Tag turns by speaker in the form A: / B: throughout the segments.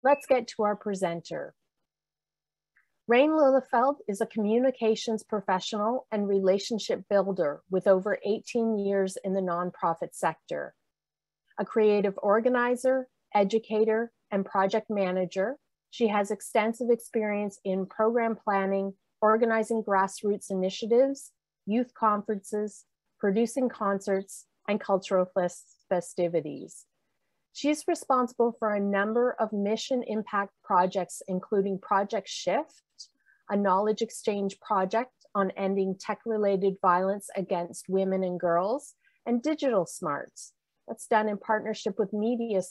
A: Let's get to our presenter. Rain Lillefeld is a communications professional and relationship builder with over 18 years in the nonprofit sector. A creative organizer, educator, and project manager, she has extensive experience in program planning, organizing grassroots initiatives, youth conferences, producing concerts, and cultural festivities. She is responsible for a number of mission impact projects, including Project Shift, a knowledge exchange project on ending tech-related violence against women and girls, and Digital Smarts. That's done in partnership with Media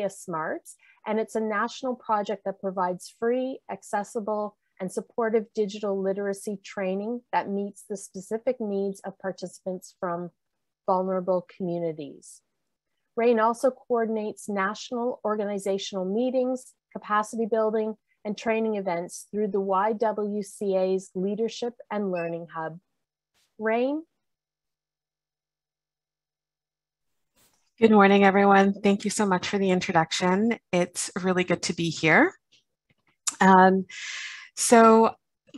A: Smarts, and it's a national project that provides free, accessible, and supportive digital literacy training that meets the specific needs of participants from vulnerable communities. Rain also coordinates national organizational meetings, capacity building, and training events through the YWCA's Leadership and Learning Hub. Rain?
B: Good morning, everyone. Thank you so much for the introduction. It's really good to be here. So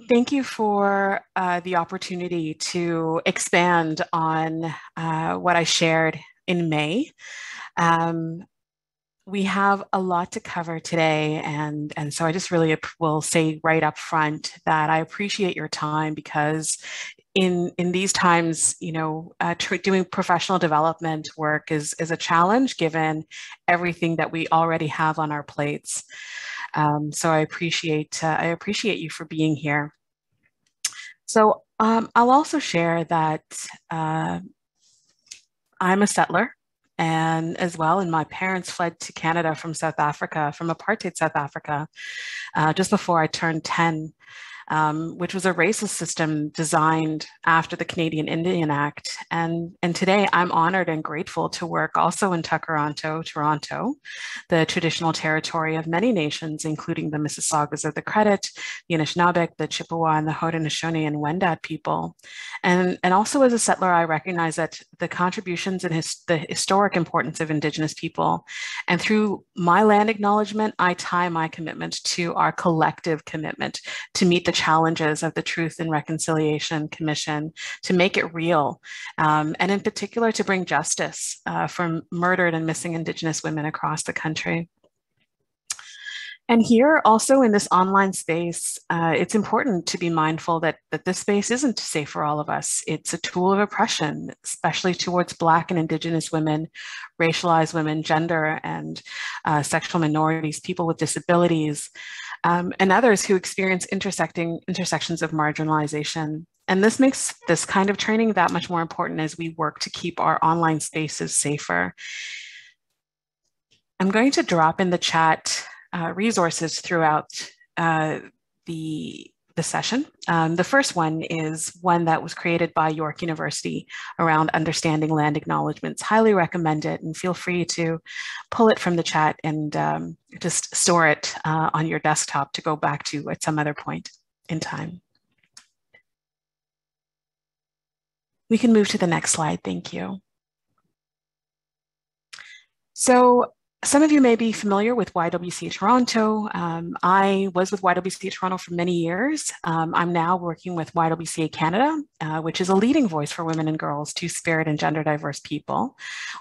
B: thank you for the opportunity to expand on what I shared in May. We have a lot to cover today, and so I just really will say right up front that I appreciate your time, because in these times, you know, doing professional development work is a challenge given everything that we already have on our plates. So I appreciate you for being here. So I'll also share that I'm a settler, and as well, and my parents fled to Canada from South Africa, from apartheid South Africa, just before I turned 10. Which was a racist system designed after the Canadian Indian Act. And today I'm honored and grateful to work also in Tuckeranto, Toronto, the traditional territory of many nations, including the Mississaugas of the Credit, the Anishinaabe, the Chippewa, and the Haudenosaunee and Wendat people. And also as a settler, I recognize that the contributions and the historic importance of Indigenous people. And through my land acknowledgement, I tie my commitment to our collective commitment to meet the challenges of the Truth and Reconciliation Commission, to make it real, and in particular to bring justice for murdered and missing Indigenous women across the country. And here also in this online space, it's important to be mindful that this space isn't safe for all of us. It's a tool of oppression, especially towards Black and Indigenous women, racialized women, gender and sexual minorities, people with disabilities, and others who experience intersections of marginalization. And this makes this kind of training that much more important as we work to keep our online spaces safer. I'm going to drop in the chat resources throughout the session. The first one is one that was created by York University around understanding land acknowledgements. Highly recommend it, and feel free to pull it from the chat and just store it on your desktop to go back to at some other point in time. We can move to the next slide, thank you. So some of you may be familiar with YWCA Toronto. I was with YWCA Toronto for many years. I'm now working with YWCA Canada, which is a leading voice for women and girls, two-spirit and gender diverse people.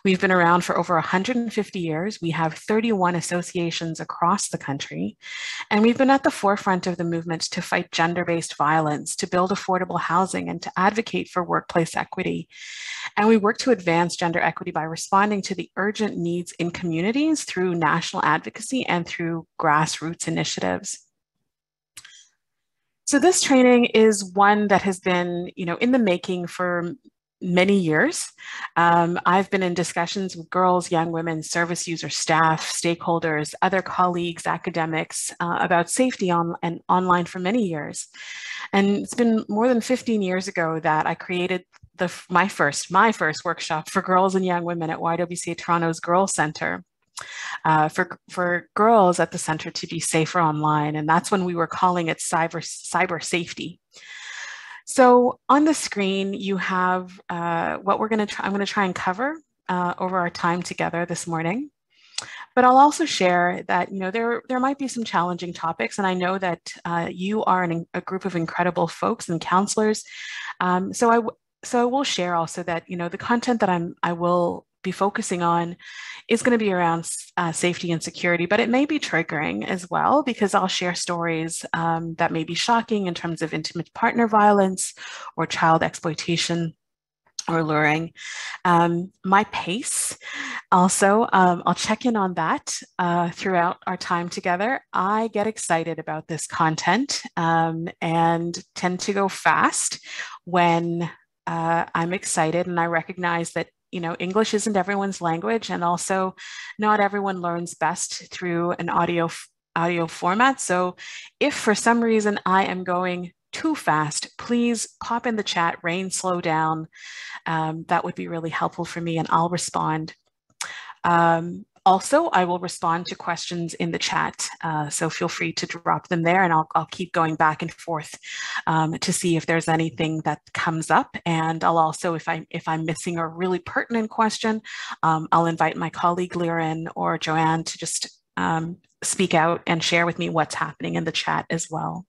B: We've been around for over 150 years. We have 31 associations across the country, and we've been at the forefront of the movement to fight gender-based violence, to build affordable housing, and to advocate for workplace equity. And we work to advance gender equity by responding to the urgent needs in communities through national advocacy and through grassroots initiatives. So this training is one that has been, in the making for many years. I've been in discussions with girls, young women, service users, staff, stakeholders, other colleagues, academics about safety and online for many years. And it's been more than 15 years ago that I created my first workshop for girls and young women at YWCA Toronto's Girls Center. For girls at the center to be safer online, and that's when we were calling it cyber safety. So on the screen you have what I'm going to try and cover over our time together this morning. But I'll also share that, there might be some challenging topics, and I know that you are a group of incredible folks and counselors. So I will share also that, the content that I will be focusing on is going to be around safety and security, but it may be triggering as well, because I'll share stories that may be shocking in terms of intimate partner violence or child exploitation or luring. My pace also, I'll check in on that throughout our time together. I get excited about this content and tend to go fast when I'm excited, and I recognize that English isn't everyone's language, and also not everyone learns best through an audio format. So if for some reason I am going too fast, please pop in the chat, Rain, slow down. That would be really helpful for me, and I'll respond. Also, I will respond to questions in the chat, so feel free to drop them there, and I'll keep going back and forth to see if there's anything that comes up. And I'll also, if I'm missing a really pertinent question, I'll invite my colleague Liren or Joanne to just speak out and share with me what's happening in the chat as well.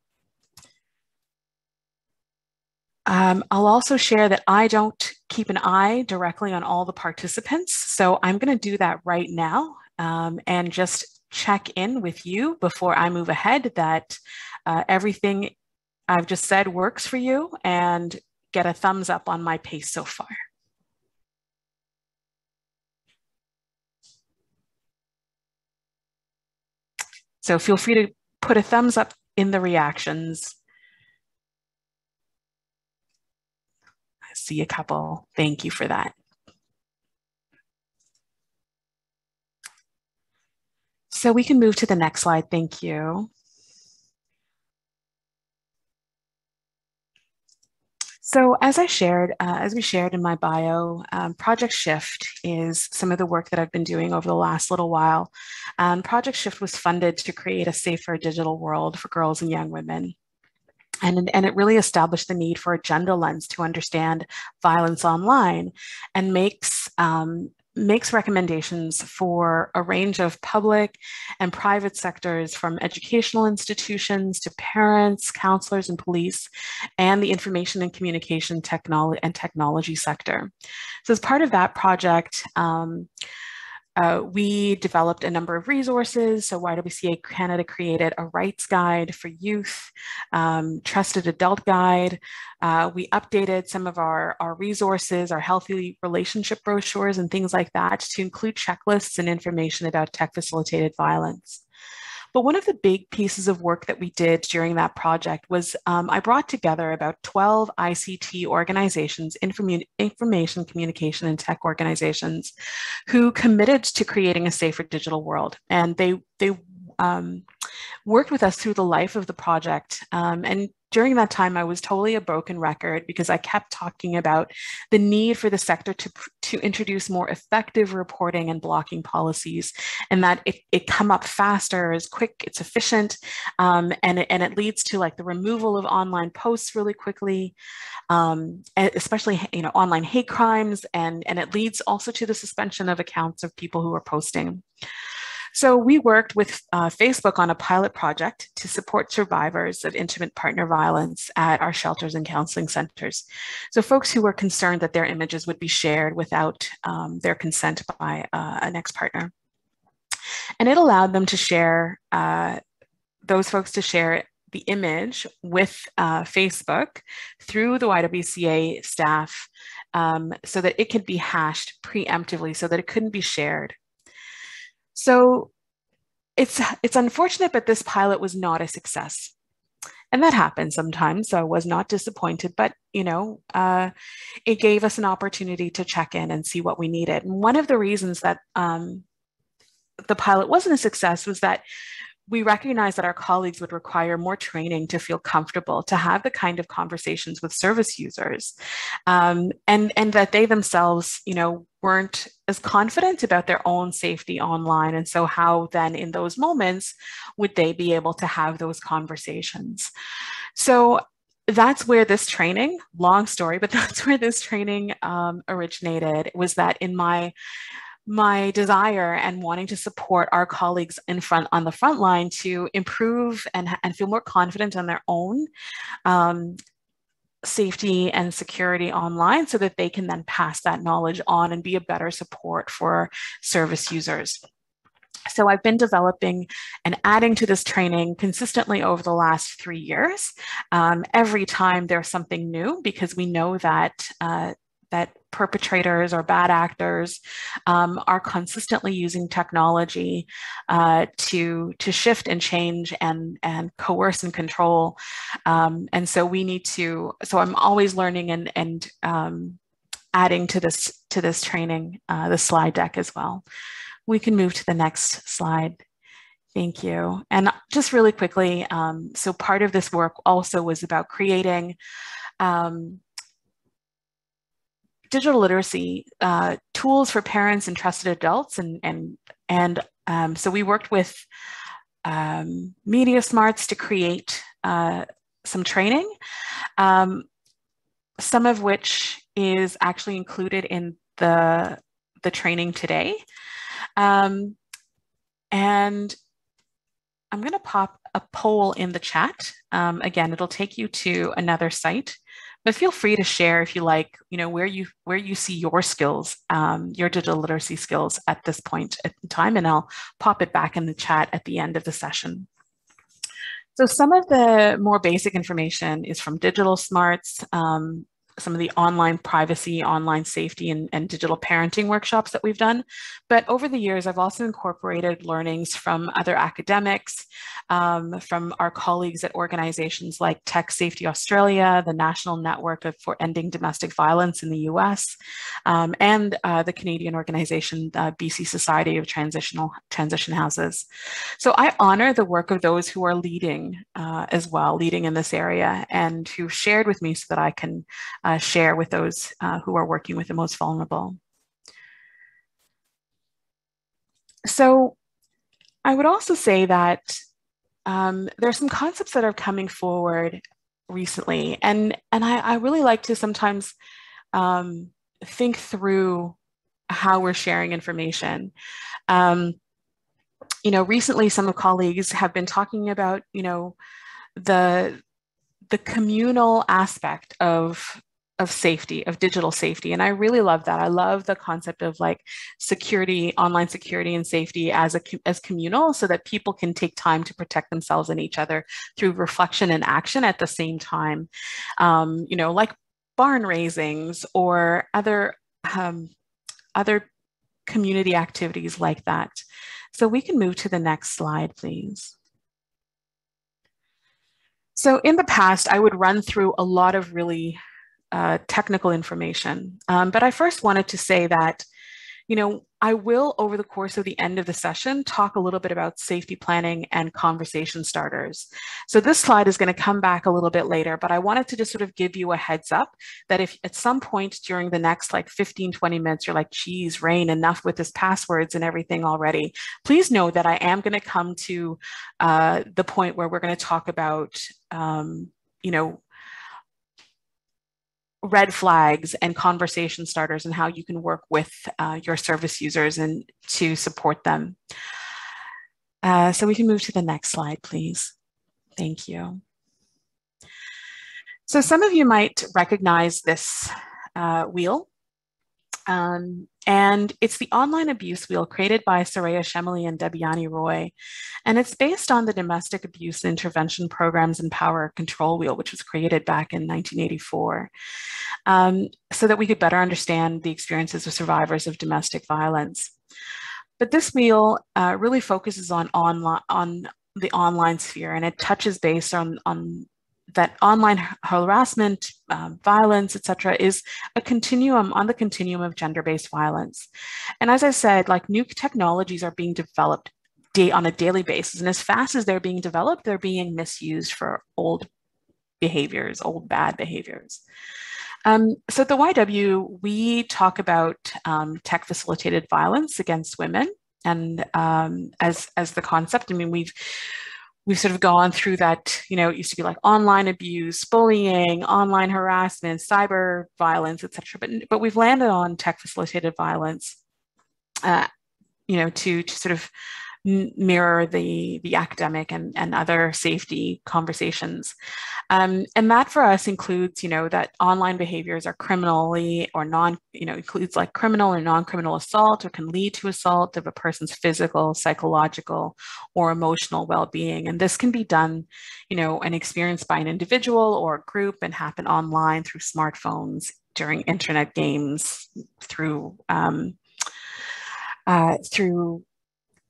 B: I'll also share that I don't keep an eye directly on all the participants, so I'm going to do that right now and just check in with you before I move ahead that everything I've just said works for you, and get a thumbs up on my pace so far. So feel free to put a thumbs up in the reactions. See a couple. Thank you for that. So we can move to the next slide. Thank you. So as we shared in my bio, Project Shift is some of the work that I've been doing over the last little while. Project Shift was funded to create a safer digital world for girls and young women. And it really established the need for a gender lens to understand violence online, and makes recommendations for a range of public and private sectors, from educational institutions to parents, counselors, and police, and the information and communication technology sector. So as part of that project, we developed a number of resources. So YWCA Canada created a rights guide for youth, trusted adult guide. We updated some of our resources, our healthy relationship brochures and things like that, to include checklists and information about tech-facilitated violence. But one of the big pieces of work that we did during that project was I brought together about 12 ICT organizations, information, communication, and tech organizations, who committed to creating a safer digital world. And they worked with us through the life of the project. And during that time, I was totally a broken record, because I kept talking about the need for the sector to introduce more effective reporting and blocking policies, and that it come up faster, is quick, it's efficient, and it leads to like the removal of online posts really quickly, especially online hate crimes, and it leads also to the suspension of accounts of people who are posting. So we worked with Facebook on a pilot project to support survivors of intimate partner violence at our shelters and counseling centers. So folks who were concerned that their images would be shared without their consent by an ex-partner. And it allowed them to share, those folks to share the image with Facebook through the YWCA staff, so that it could be hashed preemptively, so that it couldn't be shared. So it's unfortunate, but this pilot was not a success. And that happens sometimes, so I was not disappointed, but it gave us an opportunity to check in and see what we needed. And one of the reasons that the pilot wasn't a success was that we recognized that our colleagues would require more training to feel comfortable to have the kind of conversations with service users, and that they themselves, weren't as confident about their own safety online. And so how then in those moments would they be able to have those conversations? So that's where this training, long story, but that's where this training originated. It was that in my my desire and wanting to support our colleagues on the front line to improve and feel more confident on their own safety and security online, so that they can then pass that knowledge on and be a better support for service users. So I've been developing and adding to this training consistently over the last 3 years. Every time there's something new, because we know that that perpetrators or bad actors are consistently using technology to shift and change and coerce and control. And so we need to. So I'm always learning and adding to this training, the slide deck as well. We can move to the next slide. Thank you. And just really quickly, so part of this work also was about creating digital literacy tools for parents and trusted adults. So we worked with Media Smarts to create some training, some of which is actually included in the training today. And I'm going to pop a poll in the chat. Again, it'll take you to another site, but feel free to share if you like, where you see your skills, your digital literacy skills at this point in time, and I'll pop it back in the chat at the end of the session. So some of the more basic information is from Digital Smarts, some of the online privacy, online safety, and digital parenting workshops that we've done. But over the years, I've also incorporated learnings from other academics, from our colleagues at organizations like Tech Safety Australia, the National Network for Ending Domestic Violence in the US, and the Canadian organization, BC Society of Transition Houses. So I honor the work of those who are leading as well, leading in this area, and who shared with me so that I can share with those who are working with the most vulnerable. So I would also say that there are some concepts that are coming forward recently, and I really like to sometimes think through how we're sharing information. Recently some of colleagues have been talking about, the communal aspect of safety, of digital safety. And I really love that. I love the concept of like security, online security and safety as communal, so that people can take time to protect themselves and each other through reflection and action at the same time. Like barn raisings or other community activities like that. So we can move to the next slide, please. So in the past, I would run through a lot of really technical information. But I first wanted to say that, I will, over the course of the end of the session, talk a little bit about safety planning and conversation starters. So this slide is going to come back a little bit later, but I wanted to just sort of give you a heads up that if at some point during the next like 15, 20 minutes, you're like, geez, Rain, enough with this passwords and everything already, please know that I am going to come to the point where we're going to talk about, red flags and conversation starters and how you can work with your service users and to support them. So we can move to the next slide, please. Thank you. So some of you might recognize this wheel. And it's the online abuse wheel created by Soraya Shemley and Debiani Roy. And it's based on the Domestic Abuse Intervention Programs and Power Control Wheel, which was created back in 1984, so that we could better understand the experiences of survivors of domestic violence. But this wheel really focuses on the online sphere, and it touches base on that online harassment, violence, etc., is a continuum on the continuum of gender-based violence. And as I said, like new technologies are being developed on a daily basis. And as fast as they're being developed, they're being misused for old behaviors, old bad behaviors. So at the YW, we talk about tech-facilitated violence against women. And as the concept, I mean, we've sort of gone through that, it used to be like online abuse, bullying, online harassment, cyber violence, et cetera. But we've landed on tech-facilitated violence. to sort of mirror the academic and other safety conversations. And that for us includes, that online behaviors are criminally or includes like criminal or non-criminal assault, or can lead to assault of a person's physical, psychological, or emotional well-being. And this can be done, and experienced by an individual or a group, and happen online through smartphones, during internet games, through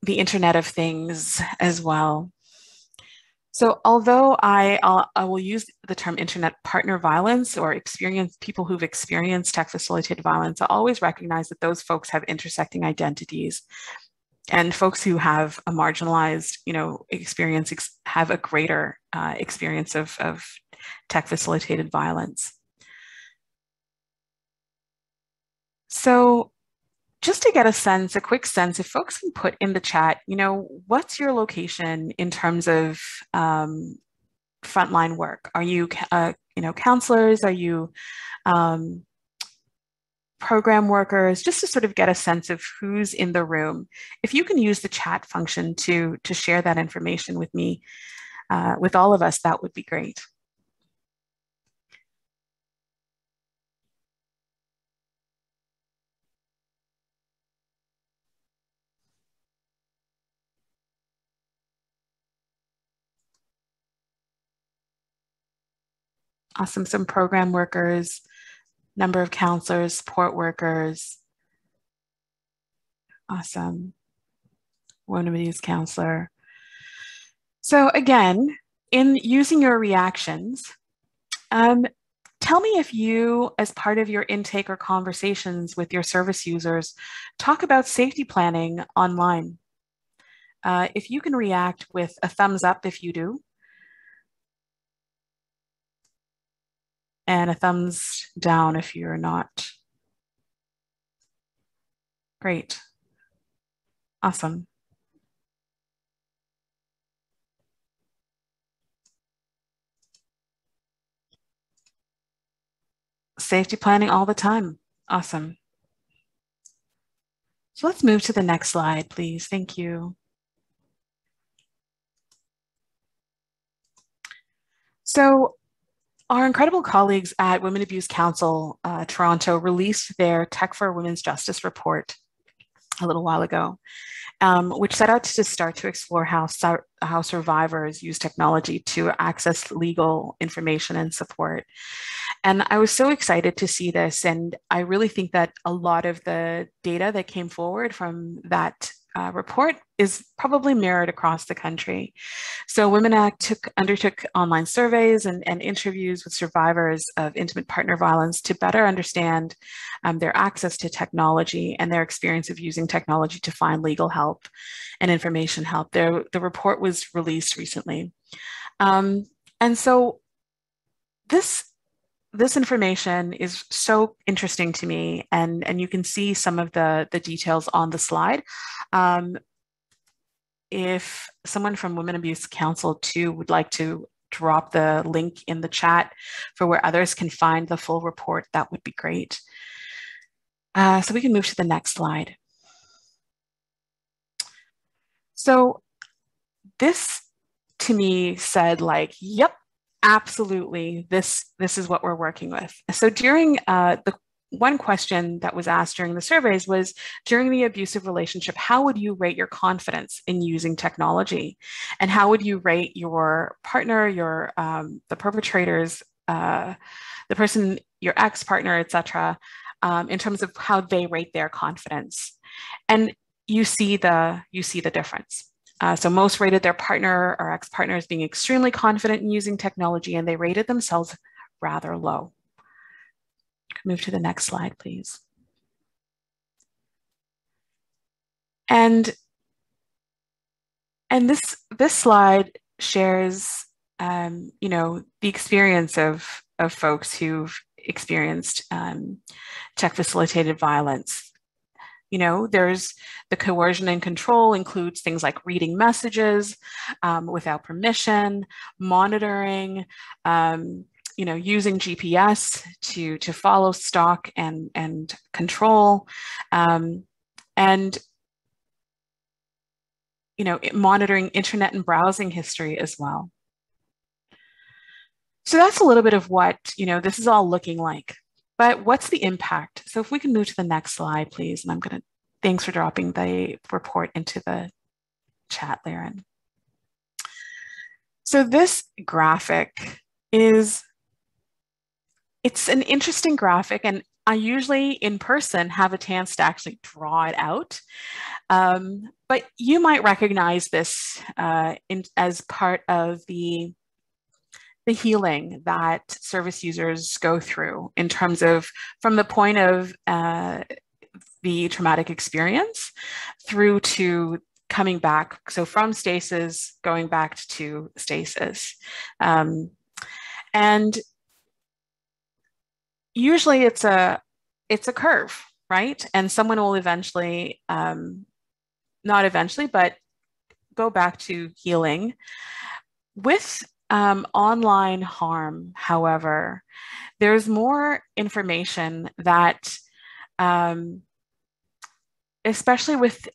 B: the Internet of Things as well. So although I will use the term internet partner violence, or people who've experienced tech facilitated violence, I always recognize that those folks have intersecting identities, and folks who have a marginalized, experience have a greater experience of tech facilitated violence. So just to get a quick sense, if folks can put in the chat, what's your location in terms of frontline work? Are you, counselors? Are you program workers? Just to sort of get a sense of who's in the room. If you can use the chat function to share that information with me, with all of us, that would be great. Awesome. Some program workers, number of counselors, support workers. Awesome. Women abuse counselor. So again, in using your reactions, tell me if you, as part of your intake or conversations with your service users, talk about safety planning online. If you can react with a thumbs up if you do, and a thumbs down if you're not. Great. Awesome. Safety planning all the time. Awesome. So let's move to the next slide, please. Thank you. So our incredible colleagues at Women Abuse Council Toronto released their Tech for Women's Justice report a little while ago, which set out to start to explore how survivors use technology to access legal information and support. And I was so excited to see this. And I really think that a lot of the data that came forward from that report is probably mirrored across the country. So Women Act undertook online surveys and interviews with survivors of intimate partner violence to better understand their access to technology and their experience of using technology to find legal help and information help. The report was released recently. And so this information is so interesting to me, and you can see some of the details on the slide. If someone from Women Abuse Council too would like to drop the link in the chat for where others can find the full report, that would be great. So we can move to the next slide. So this to me said like, yep, absolutely, this is what we're working with. So during the one question that was asked during the surveys was, during the abusive relationship, how would you rate your confidence in using technology? And how would you rate your partner, the perpetrators, the person, your ex-partner, etc., in terms of how they rate their confidence? And you see the difference. So most rated their partner or ex-partner as being extremely confident in using technology, and they rated themselves rather low. Move to the next slide, please. And this slide shares, the experience of folks who've experienced tech facilitated violence. There's the coercion and control includes things like reading messages without permission, monitoring, using GPS to follow, stalk, and control, and monitoring internet and browsing history as well. So that's a little bit of what this is all looking like. But what's the impact? So if we can move to the next slide, please. And thanks for dropping the report into the chat, Laren. So this graphic it's an interesting graphic, and I usually in person have a chance to actually draw it out. But you might recognize this as part of the healing that service users go through in terms of from the point of the traumatic experience through to coming back. So from stasis, going back to stasis. And usually it's a curve, right? And someone will eventually, not eventually, but go back to healing. With online harm, however, there's more information that, especially with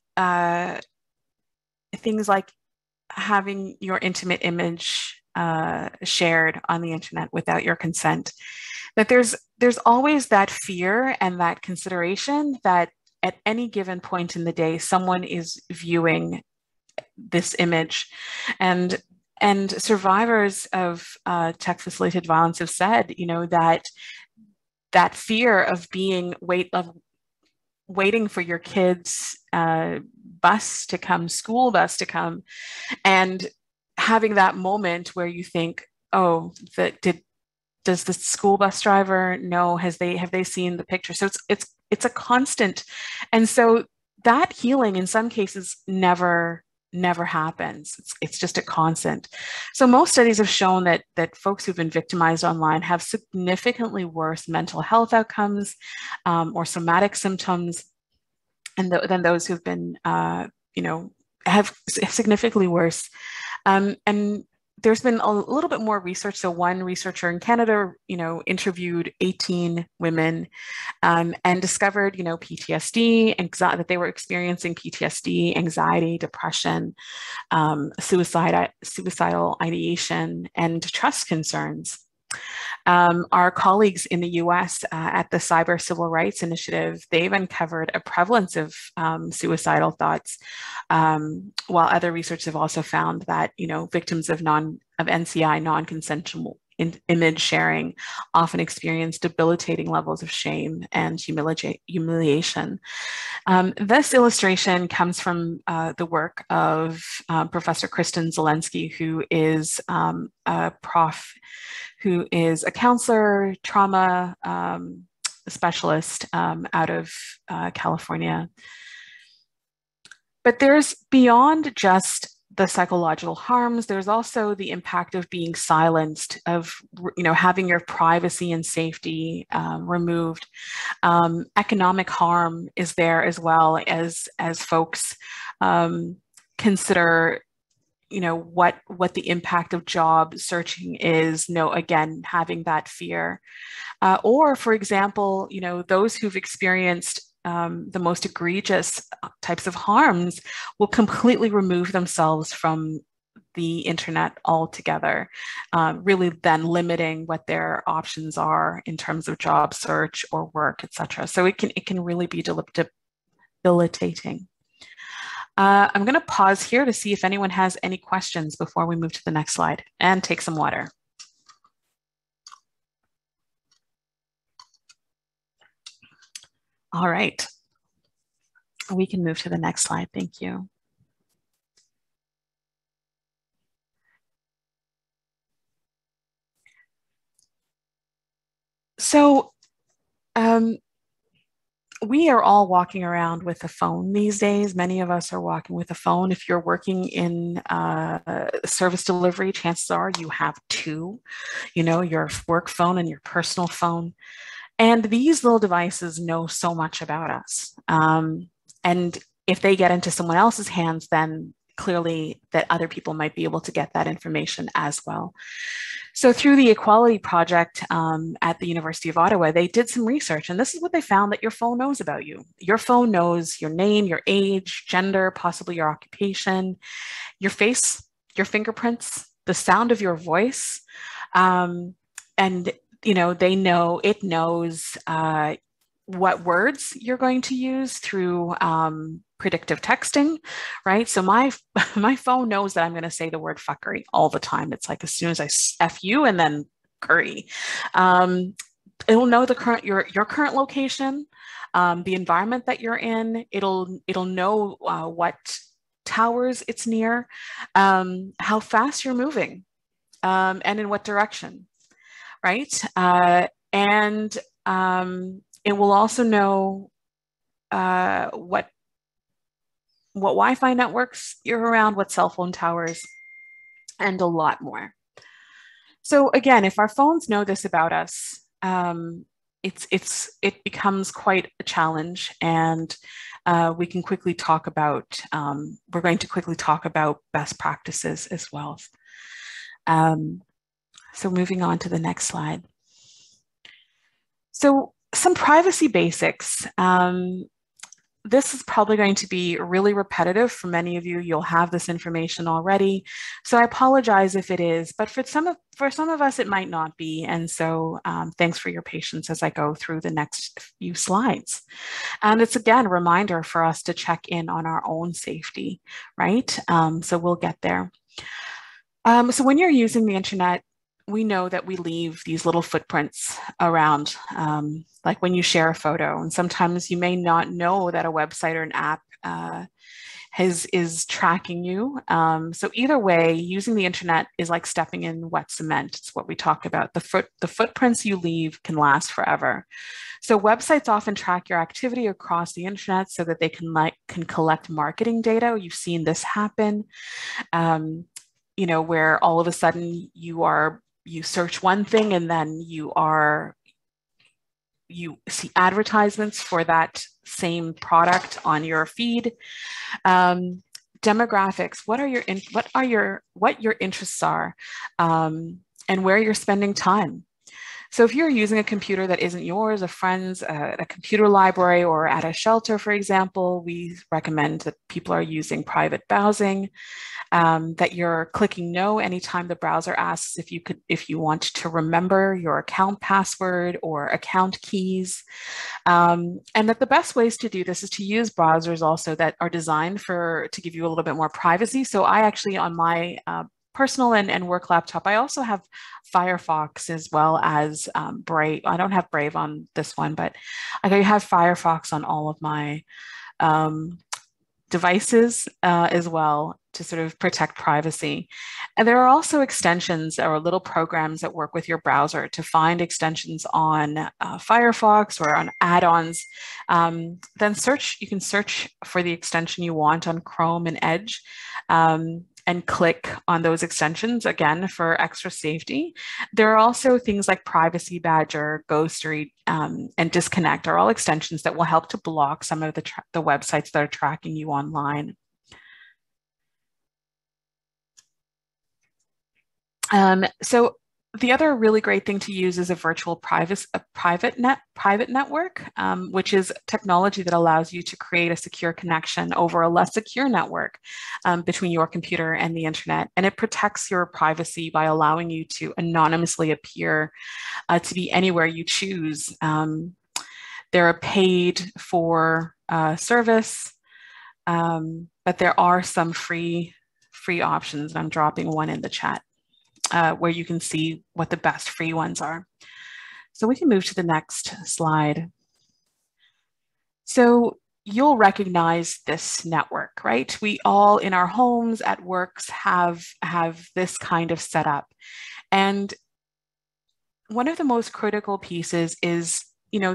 B: things like having your intimate image shared on the internet without your consent, that there's always that fear and that consideration that at any given point in the day, someone is viewing this image. And survivors of tech-facilitated violence have said, that fear of waiting for your kids' school bus to come, and having that moment where you think, oh, does the school bus driver know? Have they seen the picture? So it's a constant, and so that healing in some cases never happens. It's just a constant. So most studies have shown that folks who've been victimized online have significantly worse mental health outcomes or somatic symptoms, and than those who've been, have significantly worse. And there's been a little bit more research. So one researcher in Canada, interviewed 18 women and discovered, PTSD, that they were experiencing PTSD, anxiety, depression, suicidal ideation, and trust concerns. Our colleagues in the US at the Cyber Civil Rights Initiative, they've uncovered a prevalence of suicidal thoughts, while other research have also found that, victims of NCI, non-consensual image sharing, often experience debilitating levels of shame and humiliation. This illustration comes from the work of Professor Kristen Zielinski, who is a prof, who is a counselor, trauma specialist out of California. But there's beyond just the psychological harms, there's also the impact of being silenced, of having your privacy and safety removed. Economic harm is there as well, as folks consider what the impact of job searching is, again, having that fear. Or, for example, those who've experienced the most egregious types of harms will completely remove themselves from the internet altogether, really then limiting what their options are in terms of job search or work, etc. So it can really be debilitating. I'm going to pause here to see if anyone has any questions before we move to the next slide, and take some water. All right, we can move to the next slide. Thank you. So we are all walking around with a phone these days. Many of us are walking with a phone. If you're working in service delivery, chances are you have two, your work phone and your personal phone. And these little devices know so much about us. And if they get into someone else's hands, then clearly that other people might be able to get that information as well. So through the Equality Project at the University of Ottawa, they did some research, and this is what they found that your phone knows about you. Your phone knows your name, your age, gender, possibly your occupation, your face, your fingerprints, the sound of your voice. And, it knows what words you're going to use through predictive texting, right? So my phone knows that I'm going to say the word fuckery all the time. It's like as soon as I F you and then curry, it'll know your current location, the environment that you're in. It'll know what towers it's near, how fast you're moving, and in what direction, right? And it will also know what Wi-Fi networks you're around, what cell phone towers, and a lot more. So again, if our phones know this about us, it becomes quite a challenge, and we can quickly talk about, we're going to quickly talk about best practices as well. So moving on to the next slide. So some privacy basics. This is probably going to be really repetitive for many of you. You'll have this information already. So I apologize if it is, but for some of us, it might not be. And so thanks for your patience as I go through the next few slides. And it's again, a reminder for us to check in on our own safety, right? So we'll get there. So when you're using the internet, we know that we leave these little footprints around, like when you share a photo, and sometimes you may not know that a website or an app is tracking you. So either way, using the internet is like stepping in wet cement. It's what we talk about. The footprints you leave can last forever. So websites often track your activity across the internet so that they can collect marketing data. You've seen this happen, where all of a sudden you search one thing and then you see advertisements for that same product on your feed. Demographics, what your interests are, and where you're spending time. So if you're using a computer that isn't yours, a friend's, a computer library, or at a shelter, for example, we recommend that people are using private browsing, that you're clicking no anytime the browser asks if you want to remember your account password or account keys, and that the best ways to do this is to use browsers also that are designed to give you a little bit more privacy. So I actually, on my personal and work laptop, I also have Firefox as well as Brave. I don't have Brave on this one, but I have Firefox on all of my devices as well to sort of protect privacy. And there are also extensions or little programs that work with your browser to find extensions on Firefox or on add-ons. Then you can search for the extension you want on Chrome and Edge, and click on those extensions again for extra safety. There are also things like Privacy Badger, Ghostery, and Disconnect are all extensions that will help to block some of the websites that are tracking you online. So the other really great thing to use is a virtual private network, which is technology that allows you to create a secure connection over a less secure network between your computer and the internet. And it protects your privacy by allowing you to anonymously appear to be anywhere you choose. They're a paid for service, but there are some free options. I'm dropping one in the chat. Where you can see what the best free ones are. So we can move to the next slide. So you'll recognize this network, right? We all in our homes, at works, have this kind of setup. And one of the most critical pieces is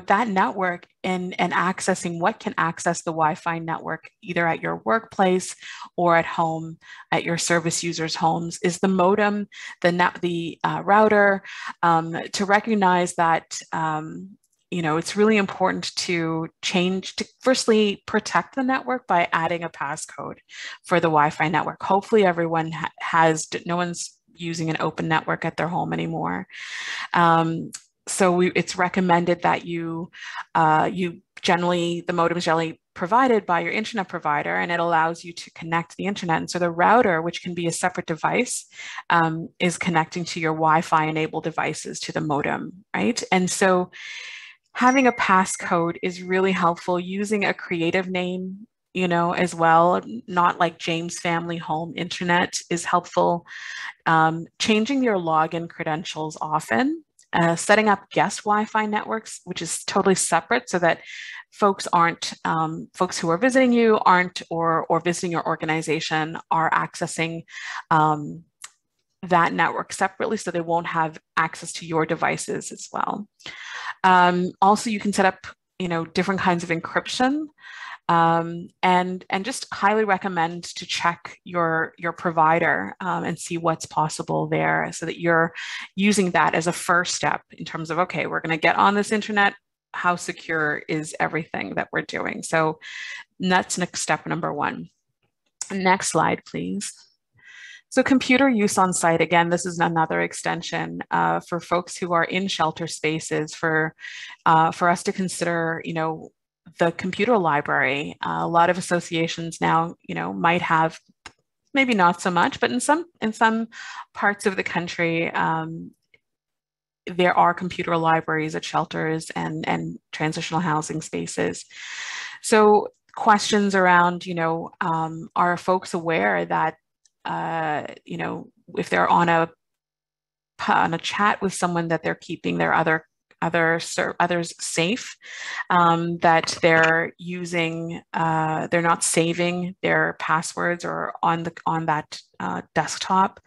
B: that network and accessing what can access the Wi-Fi network either at your workplace or at home at your service users' homes is the modem, the router, to recognize that it's really important to firstly protect the network by adding a passcode for the Wi-Fi network. Hopefully everyone no one's using an open network at their home anymore. So it's recommended that the modem is generally provided by your internet provider, and it allows you to connect the internet. And so the router, which can be a separate device, is connecting to your Wi-Fi enabled devices to the modem, right? And so having a passcode is really helpful. Using a creative name, as well, not like James Family Home Internet, is helpful. Changing your login credentials often. Setting up guest Wi-Fi networks, which is totally separate, so that folks who are visiting you or visiting your organization are accessing that network separately, so they won't have access to your devices as well. Also, you can set up, different kinds of encryption. And just highly recommend to check your provider and see what's possible there, so that you're using that as a first step in terms of, okay, we're going to get on this internet. How secure is everything that we're doing? So that's next step number one. Next slide, please. So computer use on site, again, this is another extension for folks who are in shelter spaces for us to consider, the computer library. A lot of associations now, might have, maybe not so much, but in some parts of the country, there are computer libraries at shelters and transitional housing spaces. So questions around, are folks aware that, if they're on a chat with someone, that they're keeping their others safe, that they're using, they're not saving their passwords or on that desktop.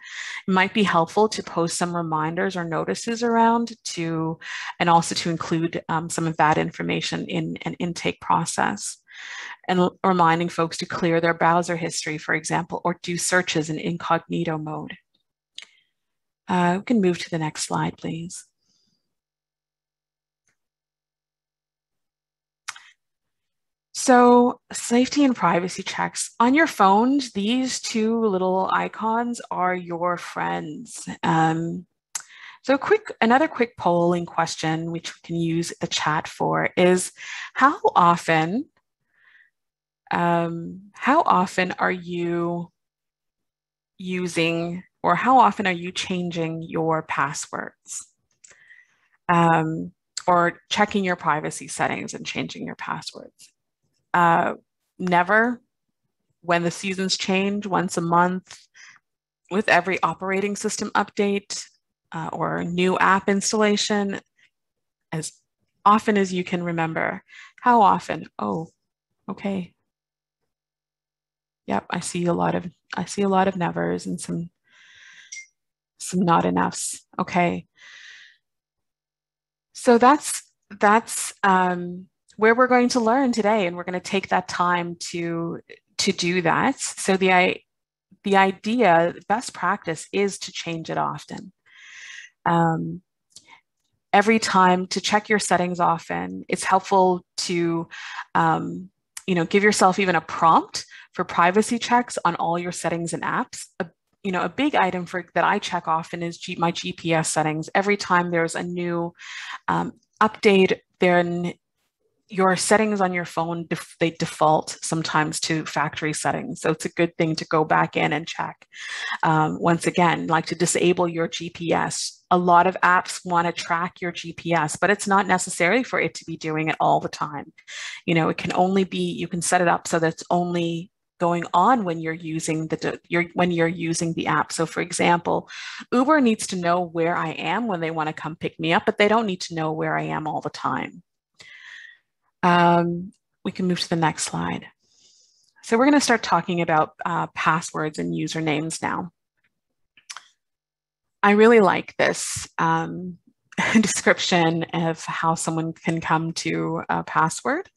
B: It might be helpful to post some reminders or notices around and also to include some of that information in an intake process, and reminding folks to clear their browser history, for example, or do searches in incognito mode. We can move to the next slide, please. So safety and privacy checks. On your phones, these two little icons are your friends. So another quick polling question, which we can use the chat for, is how often are you using, or how often are you changing your passwords? Or checking your privacy settings and changing your passwords? Never. When the seasons change, once a month, with every operating system update or new app installation, as often as you can remember. How often? Oh, okay. Yep, I see a lot of nevers and some not enoughs. Okay. So that's where we're going to learn today, and we're going to take that time to do that. So the best practice is to change it often. Every time, to check your settings often. It's helpful to give yourself even a prompt for privacy checks on all your settings and apps. A big item that I check often is my GPS settings. Every time there's a new update, then your settings on your phone, they default sometimes to factory settings. So it's a good thing to go back in and check. Once again, like to disable your GPS. A lot of apps want to track your GPS, but it's not necessary for it to be doing it all the time. It can only be, you can set it up so that it's only going on when you're using the app. So for example, Uber needs to know where I am when they want to come pick me up, but they don't need to know where I am all the time. We can move to the next slide. So we're going to start talking about passwords and usernames now. I really like this description of how someone can come to a password.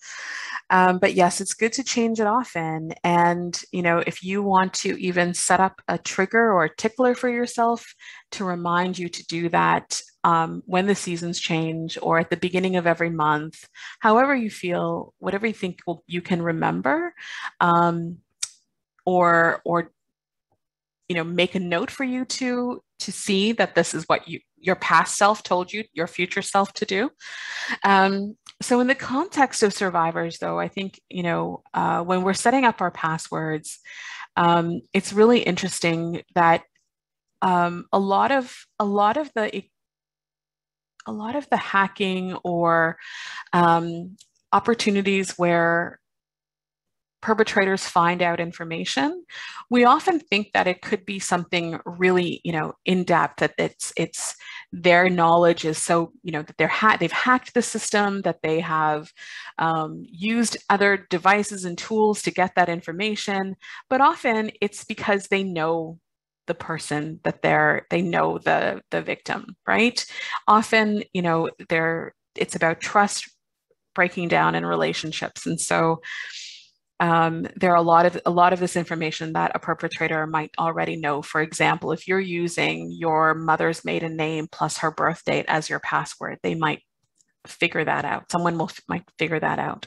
B: But yes, it's good to change it often. And, if you want to even set up a trigger or a tickler for yourself to remind you to do that when the seasons change or at the beginning of every month, however you feel, whatever you think you can remember, or make a note for you to see that this is what your past self told you your future self to do. So in the context of survivors, though, I think when we're setting up our passwords, it's really interesting that a lot of the hacking or opportunities where perpetrators find out information, we often think that it could be something really, in depth, that it's their knowledge is so, that they've hacked the system, that they have used other devices and tools to get that information. But often it's because they know the person that they know the victim, right? Often, it's about trust breaking down in relationships. And so there are a lot of this information that a perpetrator might already know. For example, if you're using your mother's maiden name plus her birth date as your password, they might figure that out. Someone might figure that out.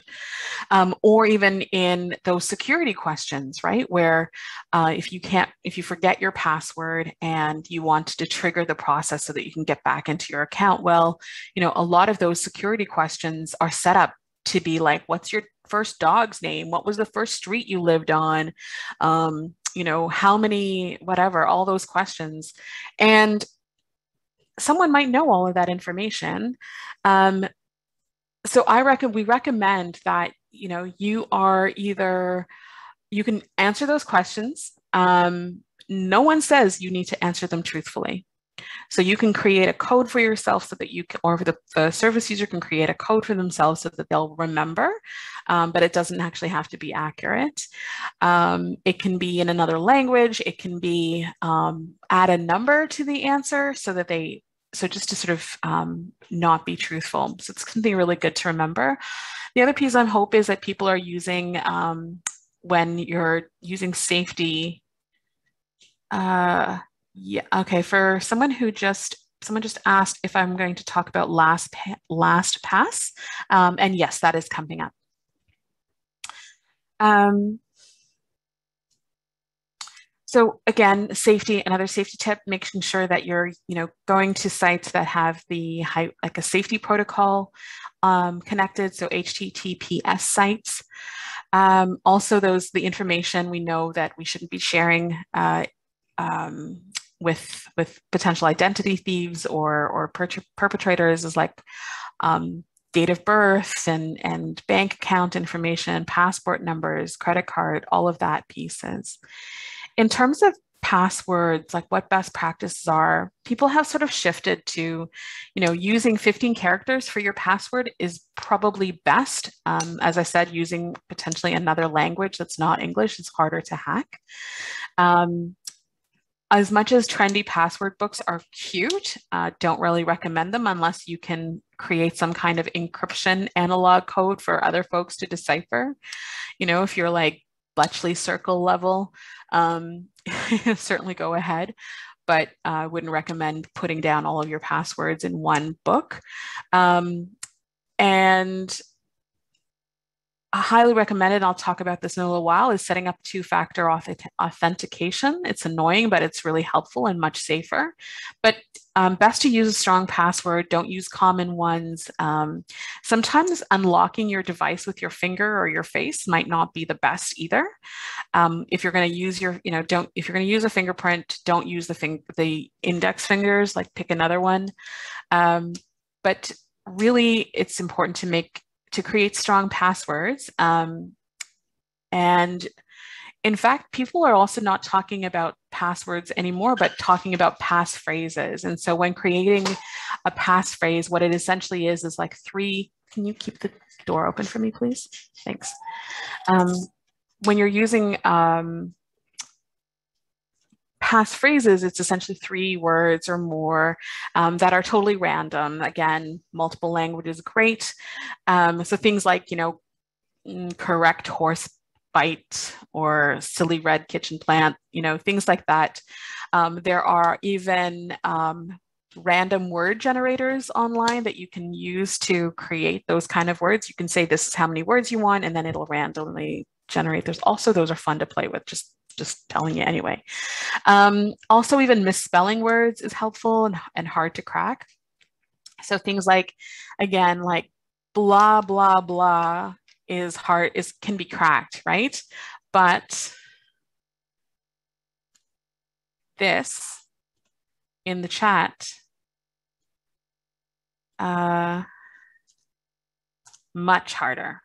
B: Or even in those security questions, right? Where if you forget your password and you want to trigger the process so that you can get back into your account, well, a lot of those security questions are set up to be like, what's your first dog's name? What was the first street you lived on? How many, whatever, all those questions. And someone might know all of that information. So we recommend that, you can answer those questions. No one says you need to answer them truthfully. So you can create a code for yourself so that you can, or the service user can create a code for themselves so that they'll remember, but it doesn't actually have to be accurate. It can be in another language. It can be add a number to the answer so just to sort of not be truthful. So it's something really good to remember. The other piece I hope is that people are using, when you're using safety, yeah, okay. For someone just asked if I'm going to talk about LastPass, and yes, that is coming up. So again, another safety tip, making sure that you're, going to sites that have like a safety protocol connected, so HTTPS sites. Also, the information we know that we shouldn't be sharing with potential identity thieves or perpetrators is like date of birth and bank account information, passport numbers, credit card, all of that pieces. In terms of passwords, like what best practices are, people have sort of shifted to, using 15 characters for your password is probably best. As I said, using potentially another language that's not English is harder to hack. As much as trendy password books are cute, don't really recommend them unless you can create some kind of encryption analog code for other folks to decipher. If you're like Bletchley Circle level, certainly go ahead, but I wouldn't recommend putting down all of your passwords in one book. And I highly recommend it, and I'll talk about this in a little while, is setting up two-factor authentication. It's annoying, but it's really helpful and much safer. But best to use a strong password. Don't use common ones. Sometimes unlocking your device with your finger or your face might not be the best either. If you're going to use if you're going to use a fingerprint, don't use the index fingers. Like pick another one. But really, it's important to create strong passwords. And in fact, people are also not talking about passwords anymore, but talking about passphrases. And so when creating a passphrase, what it essentially is like three, can you keep the door open for me, please? Thanks. When you're using passphrases, it's essentially 3 words or more that are totally random. Again, multiple languages, great. So things like, correct horse bite or silly red kitchen plant, things like that. There are even random word generators online that you can use to create those kind of words. You can say this is how many words you want, and then it'll randomly generate. Those are fun to play with, just telling you anyway. Also, even misspelling words is helpful and hard to crack. So things like, again, like blah, blah, blah can be cracked, right? But this in the chat, much harder.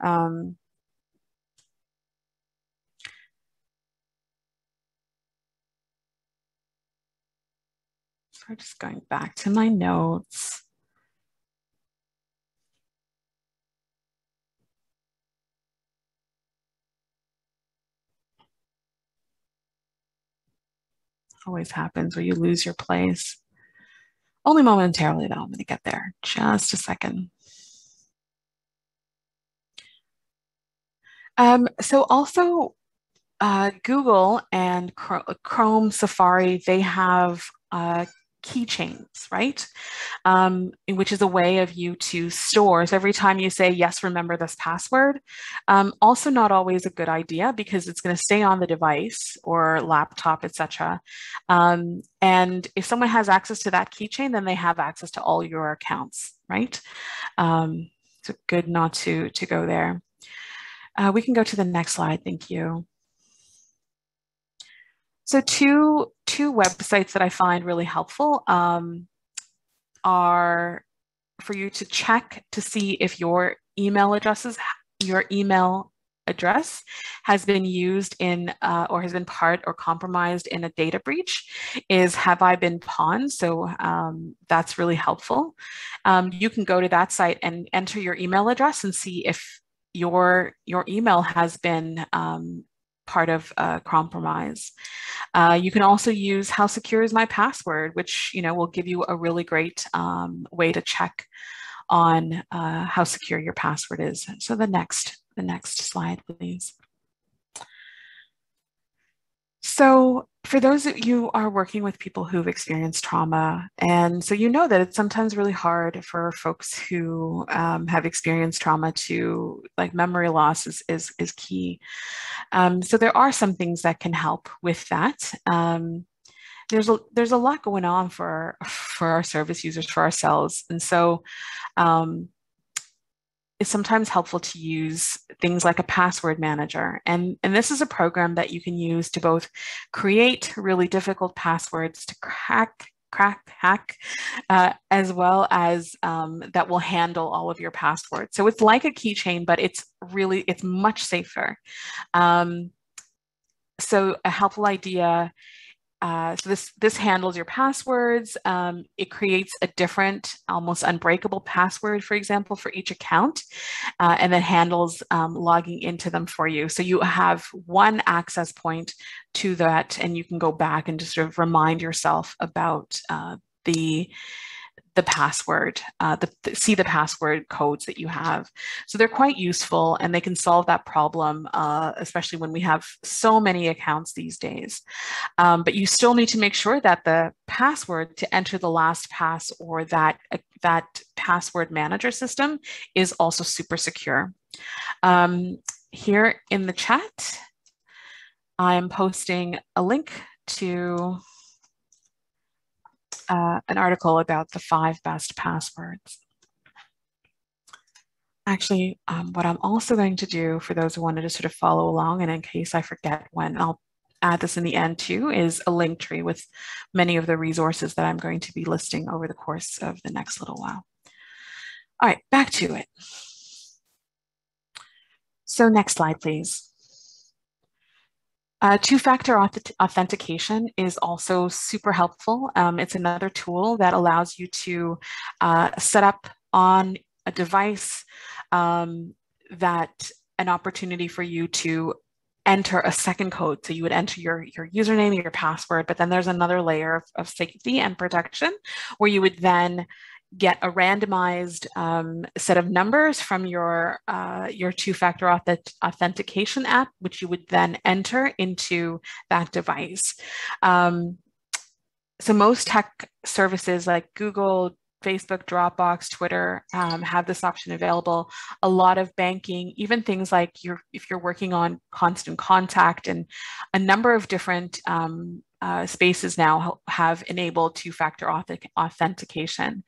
B: So just going back to my notes. Always happens where you lose your place. Only momentarily, though. I'm going to get there. Just a second. So also, Google and Chrome, Safari, they have keychains, right? Which is a way of you to store. So every time you say, yes, remember this password, also not always a good idea because it's going to stay on the device or laptop, etc. And if someone has access to that keychain, then they have access to all your accounts, right? So good not to go there. We can go to the next slide. Thank you. So two websites that I find really helpful are for you to check to see if your email address has been used in or has been part or compromised in a data breach is Have I Been Pawned? So that's really helpful. You can go to that site and enter your email address and see if your email has been part of a compromise. You can also use How Secure Is My Password, which will give you a really great way to check on how secure your password is. So the next slide, please. So for those of you who are working with people who've experienced trauma, and so that it's sometimes really hard for folks who have experienced trauma to, like, memory loss is key. So there are some things that can help with that. There's a lot going on for our service users, for ourselves, and so it's sometimes helpful to use things like a password manager. And this is a program that you can use to both create really difficult passwords to hack, as well as that will handle all of your passwords. So it's like a keychain, but it's much safer. So a helpful idea. So this handles your passwords. It creates a different, almost unbreakable password, for example, for each account, and then handles logging into them for you. So you have one access point to that, and you can go back and just sort of remind yourself about the password, see the password codes that you have. So they're quite useful, and they can solve that problem, especially when we have so many accounts these days. But you still need to make sure that the password to enter the LastPass or that password manager system is also super secure. Here in the chat, I'm posting a link to an article about the 5 best passwords. Actually, what I'm also going to do for those who wanted to sort of follow along, and in case I forget when, I'll add this in the end too, is a link tree with many of the resources that I'm going to be listing over the course of the next little while. All right, back to it. So next slide, please. Two-factor authentication is also super helpful. It's another tool that allows you to set up on a device that an opportunity for you to enter a second code. So you would enter your username, your password, but then there's another layer of safety and protection where you would then get a randomized set of numbers from your two-factor authentication app, which you would then enter into that device. So most tech services like Google, Facebook, Dropbox, Twitter have this option available. A lot of banking, even things like if you're working on constant contact, and a number of different spaces now have enabled two-factor authentication.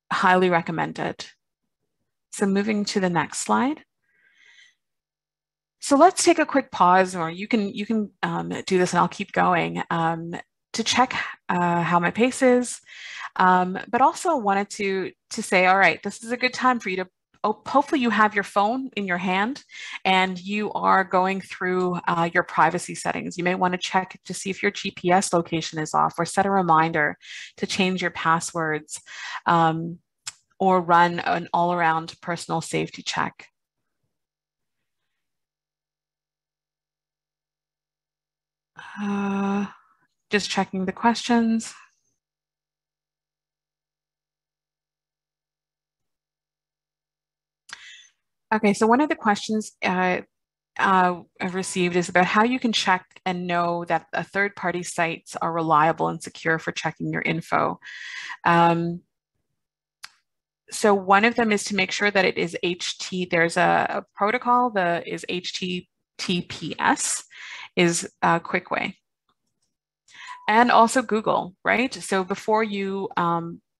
B: Highly recommended. So moving to the next slide. So let's take a quick pause, or you can do this and I'll keep going to check how my pace is, but also wanted to say, all right, this is a good time for you to, hopefully you have your phone in your hand and you are going through your privacy settings. You may want to check to see if your GPS location is off, or set a reminder to change your passwords, or run an all-around personal safety check. Just checking the questions. Okay, so one of the questions I've received is about how you can check and know that third-party sites are reliable and secure for checking your info. So one of them is to make sure that it is there's a protocol that is HTTPS is a quick way. And also Google, right? So before you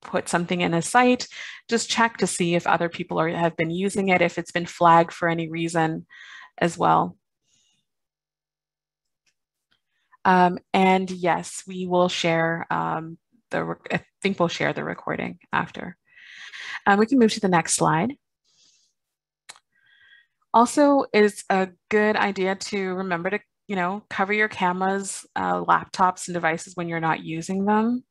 B: put something in a site, just check to see if other people have been using it, if it's been flagged for any reason as well. And yes, we will share I think we'll share the recording after. We can move to the next slide. Also, it's a good idea to remember to, cover your cameras, laptops, and devices when you're not using them.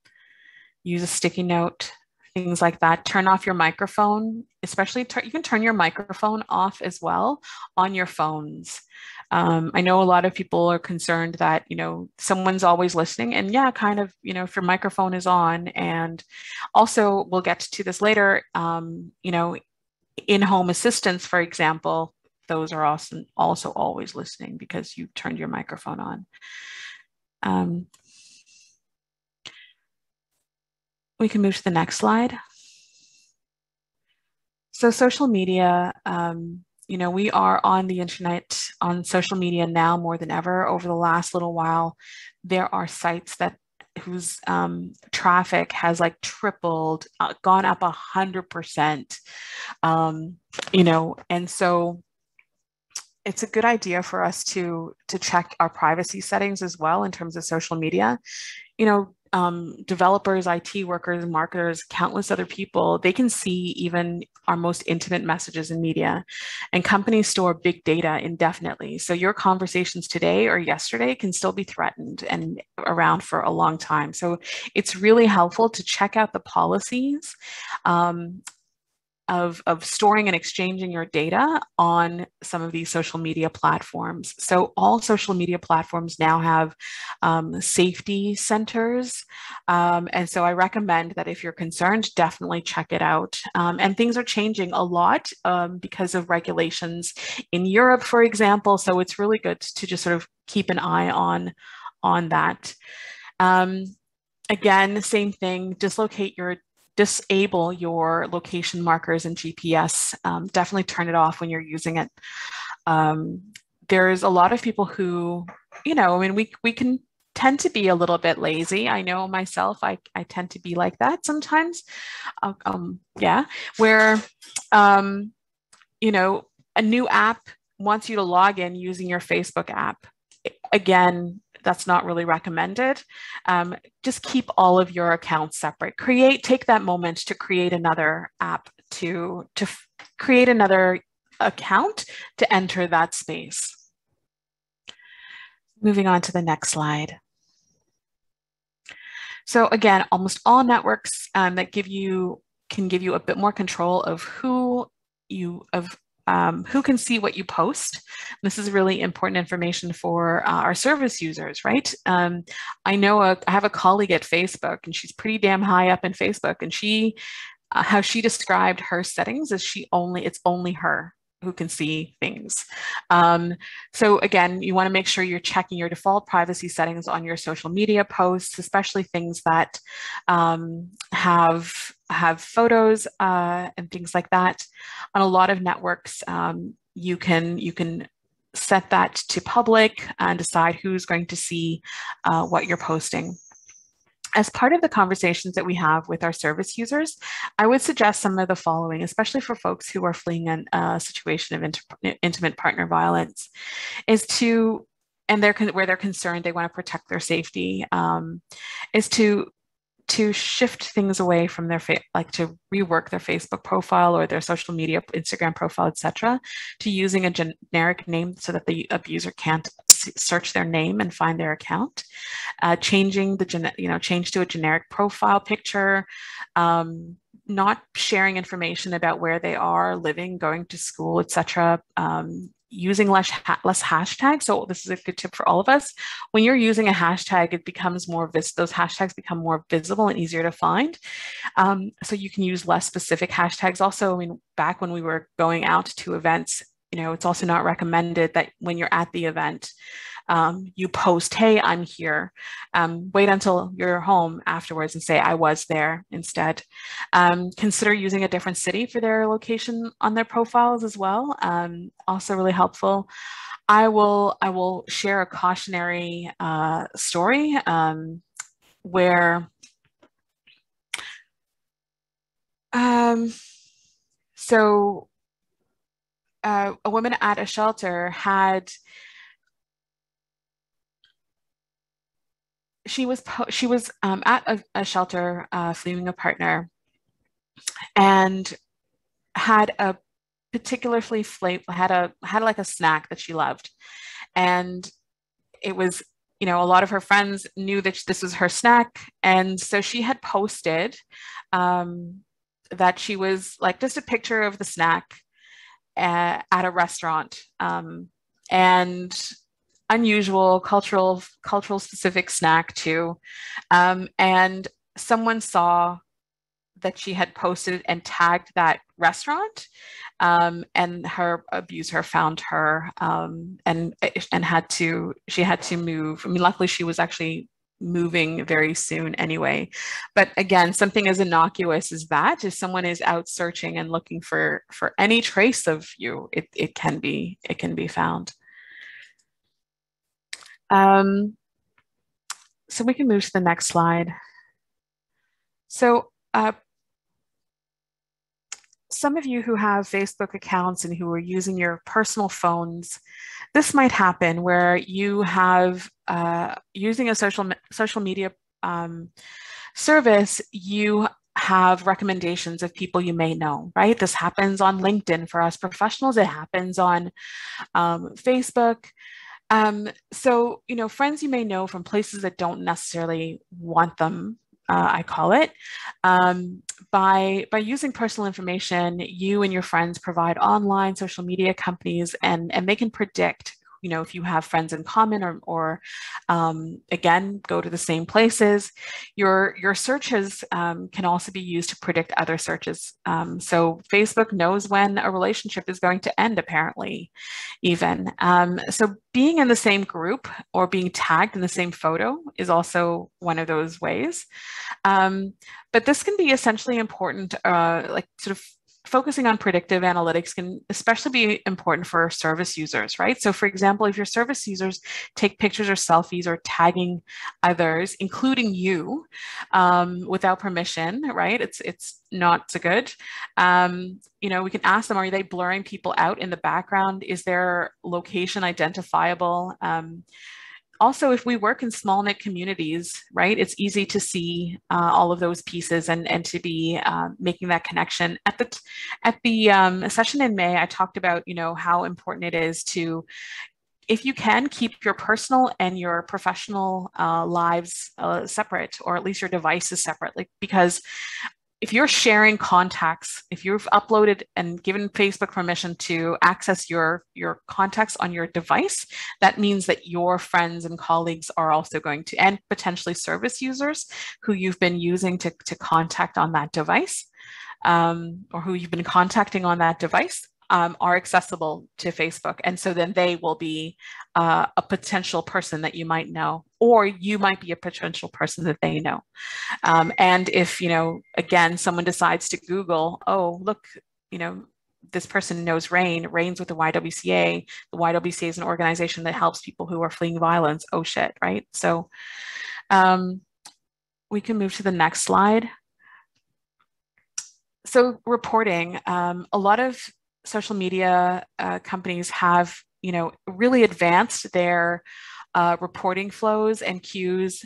B: Use a sticky note, things like that. Turn off your microphone, especially you can turn your microphone off as well on your phones. I know a lot of people are concerned that, someone's always listening, and yeah, kind of, if your microphone is on. And also, we'll get to this later, in-home assistants, for example, those are also always listening because you turned your microphone on. We can move to the next slide. So social media, we are on the internet, on social media now more than ever. Over the last little while, there are sites whose traffic has like tripled, gone up 100%, and so it's a good idea for us to check our privacy settings as well in terms of social media. Developers, IT workers, marketers, countless other people, they can see even our most intimate messages in media. And companies store big data indefinitely. So your conversations today or yesterday can still be threatened and around for a long time. So it's really helpful to check out the policies of storing and exchanging your data on some of these social media platforms. So all social media platforms now have safety centers. And so I recommend that if you're concerned, definitely check it out. And things are changing a lot because of regulations in Europe, for example. So it's really good to just sort of keep an eye on that. Again, same thing, disable your location markers and GPS. Definitely turn it off when you're using it. There's a lot of people who, we can tend to be a little bit lazy. I know myself, I tend to be like that sometimes. Where, a new app wants you to log in using your Facebook app. Again, that's not really recommended. Just keep all of your accounts separate. Take that moment to create another app, to create another account to enter that space. Moving on to the next slide. So again, almost all networks that can give you a bit more control of who can see what you post. This is really important information for our service users, right? I know I have a colleague at Facebook, and she's pretty damn high up in Facebook, and she, how she described her settings is it's only her who can see things. So again, you want to make sure you're checking your default privacy settings on your social media posts, especially things that have photos and things like that. On a lot of networks, you can set that to public and decide who's going to see what you're posting. As part of the conversations that we have with our service users, I would suggest some of the following, especially for folks who are fleeing a situation of intimate partner violence, is to, and where they're concerned, they want to protect their safety, is to shift things away from their like to rework their Facebook profile or their social media, Instagram profile, etc., to using a generic name so that the abuser can't search their name and find their account. Changing change to a generic profile picture, not sharing information about where they are living, going to school, etc. Using less hashtags. So this is a good tip for all of us. When you're using a hashtag, it becomes more those hashtags become more visible and easier to find. So you can use less specific hashtags. Also, I mean, back when we were going out to events, it's also not recommended that when you're at the event, you post, "Hey, I'm here." Wait until you're home afterwards and say, "I was there," instead. Consider using a different city for their location on their profiles as well. Also really helpful. I will share a cautionary story where a woman at a shelter she was at a shelter fleeing a partner, and had a particularly had like a snack that she loved, and it was, a lot of her friends knew that this was her snack, and so she had posted that she was like just a picture of the snack at a restaurant, and unusual cultural specific snack too, and someone saw that she had posted and tagged that restaurant, and her abuser found her, and she had to move. I mean, luckily she was actually moving very soon anyway. But again, something as innocuous as that, if someone is out searching and looking for any trace of you, it can be found. So we can move to the next slide. So some of you who have Facebook accounts and who are using your personal phones, this might happen where you have, using a social media service, you have recommendations of people you may know, right? This happens on LinkedIn for us professionals. It happens on Facebook. So, friends you may know from places that don't necessarily want them, I call it. By using personal information, you and your friends provide online social media companies, and they can predict, if you have friends in common, or again, go to the same places. Your searches can also be used to predict other searches. So Facebook knows when a relationship is going to end, apparently, even. So being in the same group or being tagged in the same photo is also one of those ways. But this can be essentially important, like sort of focusing on predictive analytics can especially be important for service users, right? So for example, if your service users take pictures or selfies or tagging others, including you, without permission, right? It's not so good. We can ask them, are they blurring people out in the background? Is their location identifiable? Also, if we work in small knit communities, right, it's easy to see all of those pieces and to be making that connection. At the session in May, I talked about, how important it is to, if you can, keep your personal and your professional lives separate, or at least your devices separate, because if you're sharing contacts, if you've uploaded and given Facebook permission to access your contacts on your device, that means that your friends and colleagues are also going to, and potentially service users who you've been using to contact on that device, or who you've been contacting on that device, are accessible to Facebook. And so then they will be a potential person that you might know, or you might be a potential person that they know. And if, again, someone decides to Google, oh, look, this person knows RAIN's with the YWCA. The YWCA is an organization that helps people who are fleeing violence. Oh shit, right? So we can move to the next slide. So reporting, a lot of social media companies have, really advanced their reporting flows and queues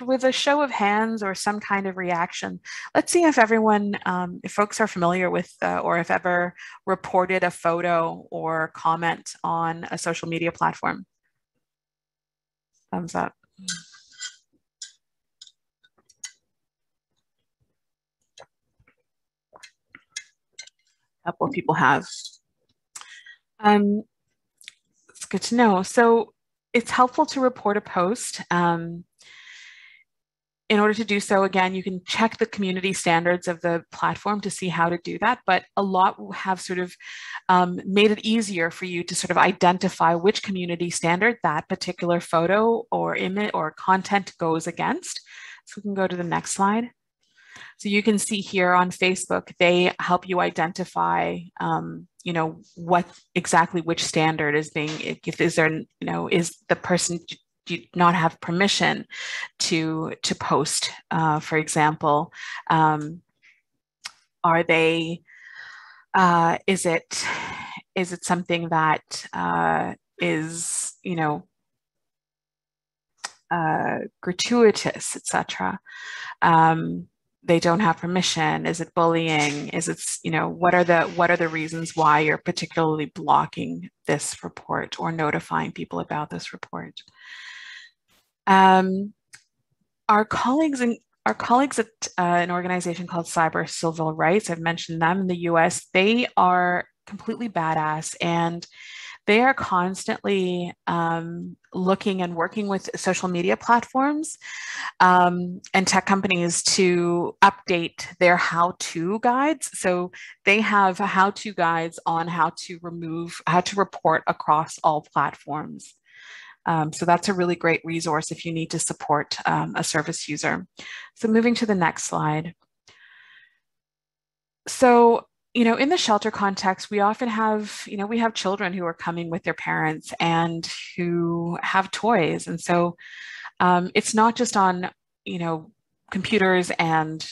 B: with a show of hands or some kind of reaction. Let's see if everyone, if folks are familiar with or if ever reported a photo or comment on a social media platform. Thumbs up. A couple of people have. It's good to know. So it's helpful to report a post. In order to do so, again, you can check the community standards of the platform to see how to do that, but a lot have sort of made it easier for you to sort of identify which community standard that particular photo or image or content goes against. So we can go to the next slide. So you can see here on Facebook, they help you identify, what exactly which standard is being, is there, is the person, do not have permission to post, for example. Are they, is it something that is, gratuitous, etc. They don't have permission. Is it bullying? Is it, what are the reasons why you're particularly blocking this report or notifying people about this report? Our colleagues at an organization called Cyber Civil Rights, I've mentioned them in the US, they are completely badass, and they are constantly looking and working with social media platforms and tech companies to update their how-to guides. So they have how-to guides on how to report across all platforms. So that's a really great resource if you need to support a service user. So moving to the next slide. So, in the shelter context, we often have, we have children who are coming with their parents and who have toys. And so it's not just on, computers and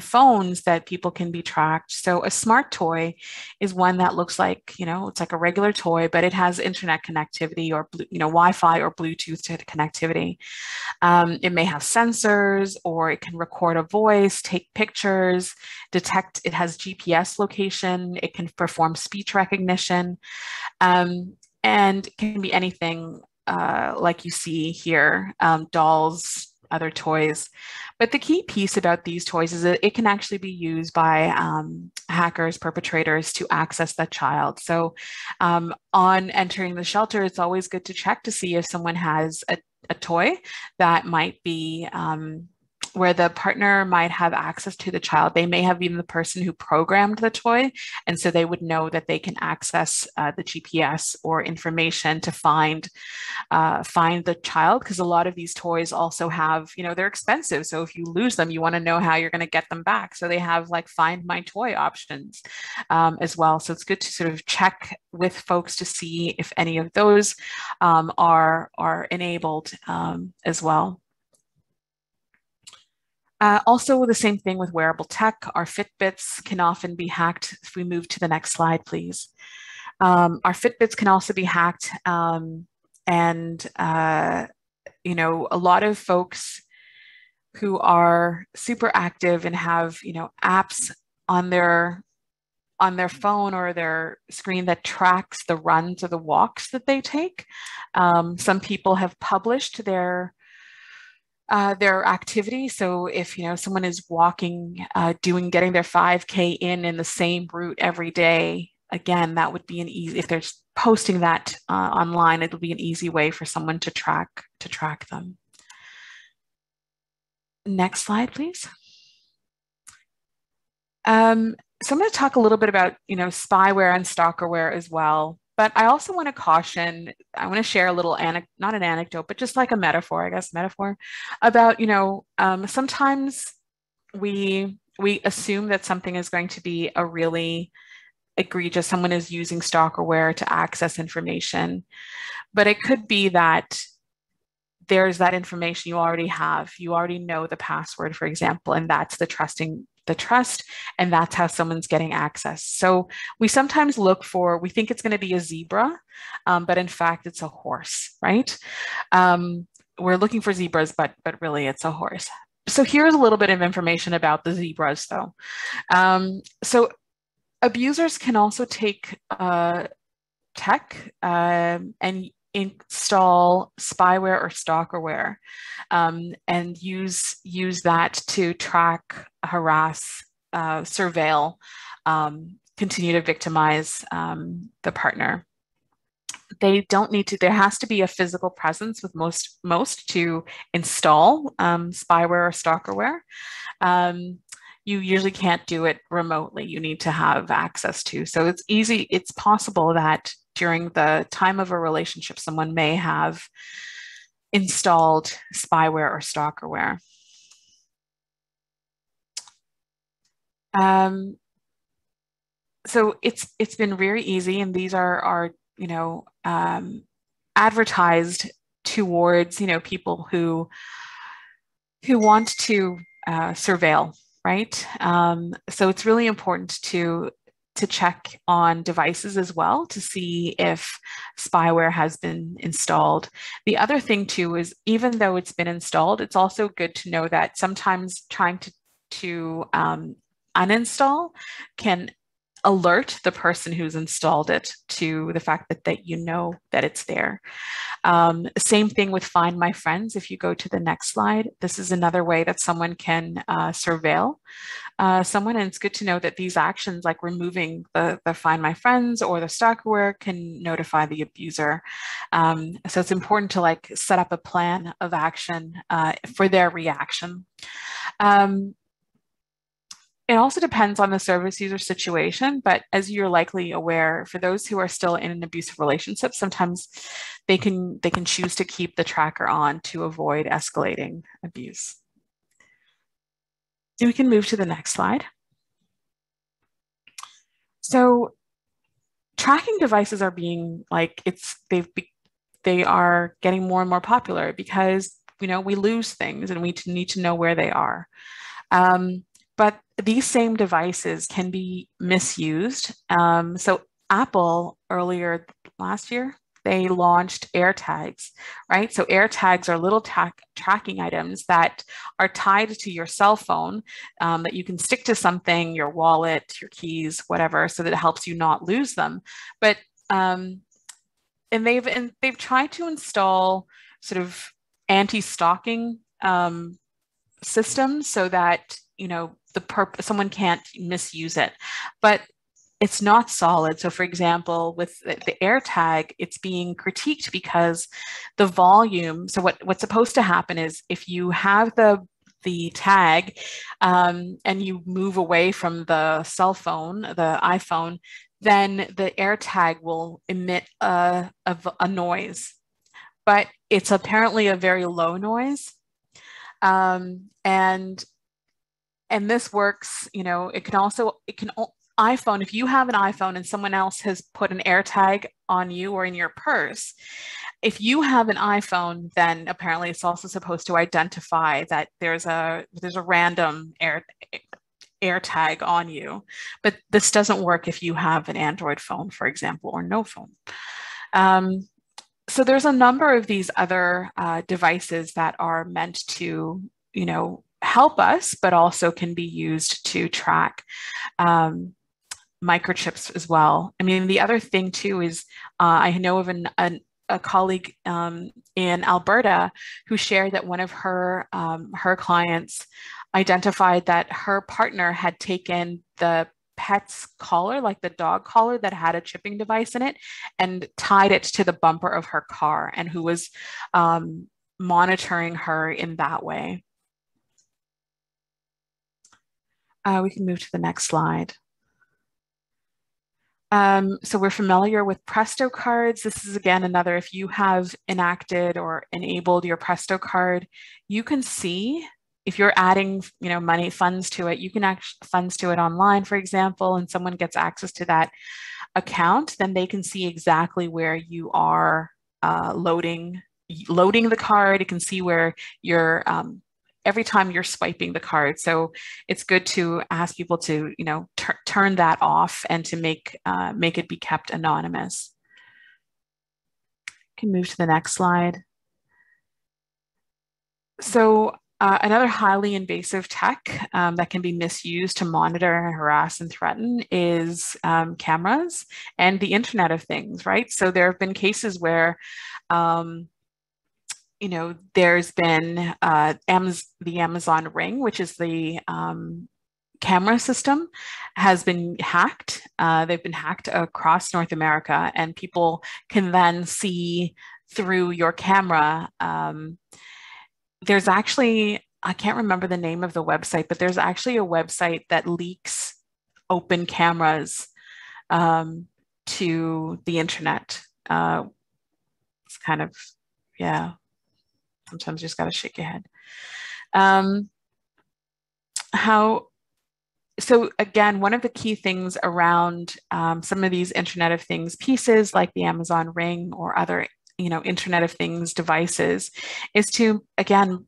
B: phones that people can be tracked. So a smart toy is one that looks like, it's like a regular toy, but it has internet connectivity or, Wi-Fi or Bluetooth connectivity. It may have sensors, or it can record a voice, take pictures, detect, it has GPS location, it can perform speech recognition, and it can be anything like you see here, dolls, other toys. But the key piece about these toys is that it can actually be used by hackers, perpetrators to access the child. So on entering the shelter, it's always good to check to see if someone has a toy that might be where the partner might have access to the child. They may have been the person who programmed the toy, and so they would know that they can access the GPS or information to find the child, because a lot of these toys also have, they're expensive. So if you lose them, you want to know how you're going to get them back. So they have like find my toy options as well. So it's good to sort of check with folks to see if any of those are enabled as well. Also, the same thing with wearable tech. Our Fitbits can often be hacked. If we move to the next slide, please. Our Fitbits can also be hacked. And a lot of folks who are super active and have, apps on their phone or their screen that tracks the runs or the walks that they take. Some people have published their their activity. So if someone is walking, getting their 5K in the same route every day, again, that would be an easy. If they're posting that online, it would be an easy way for someone to track them. Next slide, please. So I'm going to talk a little bit about spyware and stalkerware as well. But I also want to caution, I want to share a little not an anecdote, but just like a metaphor, I guess, about, sometimes we assume that something is going to be a really egregious, someone is using stalkerware to access information, but it could be that there's that information you already have. You already know the password, for example, and that's the trust, and that's how someone's getting access. So we sometimes we think it's going to be a zebra, but in fact, it's a horse, right? We're looking for zebras, but really it's a horse. So here's a little bit of information about the zebras, though. So abusers can also take tech and install spyware or stalkerware and use that to track, harass, surveil, continue to victimize the partner. They don't need to, there has to be a physical presence with most to install spyware or stalkerware. You usually can't do it remotely. You need to have access to. So it's possible that during the time of a relationship, someone may have installed spyware or stalkerware. So it's been very easy, and these are advertised towards people who want to surveil, right? So it's really important to check on devices as well to see if spyware has been installed. The other thing too is, even though it's been installed, it's also good to know that sometimes trying to uninstall can alert the person who's installed it to the fact that that it's there. Same thing with Find My Friends. If you go to the next slide, this is another way that someone can surveil someone. And it's good to know that these actions, like removing the Find My Friends or the stalkerware, can notify the abuser. So it's important to set up a plan of action for their reaction. It also depends on the service user situation, but as you're likely aware, for those who are still in an abusive relationship, sometimes they can choose to keep the tracker on to avoid escalating abuse. So we can move to the next slide. So tracking devices are being they are getting more and more popular because we lose things and we need to know where they are. But these same devices can be misused. So Apple, earlier last year, they launched AirTags, right? So AirTags are little tracking items that are tied to your cell phone that you can stick to something, your wallet, your keys, whatever, so that it helps you not lose them. But and they've tried to install sort of anti-stalking systems so that someone can't misuse it, but it's not solid. So for example, with the AirTag, it's being critiqued because the volume, so what's supposed to happen is if you have the tag and you move away from the cell phone, the iPhone, then the AirTag will emit a noise, but it's apparently a very low noise. And this works, iPhone, if you have an iPhone and someone else has put an AirTag on you or in your purse, if you have an iPhone, then apparently it's also supposed to identify that there's a random AirTag on you. But this doesn't work if you have an Android phone, for example, or no phone. So there's a number of these other devices that are meant to, help us, but also can be used to track microchips as well. I mean, the other thing too is I know of a colleague in Alberta who shared that one of her her clients identified that her partner had taken the pet's collar, like the dog collar that had a chipping device in it, and tied it to the bumper of her car, and who was monitoring her in that way. We can move to the next slide. So we're familiar with Presto cards. This is again another, if you have enacted or enabled your Presto card, you can see if you're adding, you know, money funds to it, you can add funds to it online, for example, and someone gets access to that account, then they can see exactly where you are loading the card. It can see where you're every time you're swiping the card. So it's good to ask people to, you know, turn that off and to make it be kept anonymous. Can move to the next slide. So another highly invasive tech that can be misused to monitor, harass, and threaten is cameras and the Internet of Things, right? So there have been cases where you know, there's been the Amazon Ring, which is the camera system, has been hacked. They've been hacked across North America, and people can then see through your camera. There's actually, I can't remember the name of the website, but there's actually a website that leaks open cameras to the internet. It's kind of, yeah. Sometimes you just got to shake your head. So again, one of the key things around some of these Internet of Things pieces, like the Amazon Ring or other, you know, Internet of Things devices, is to, again,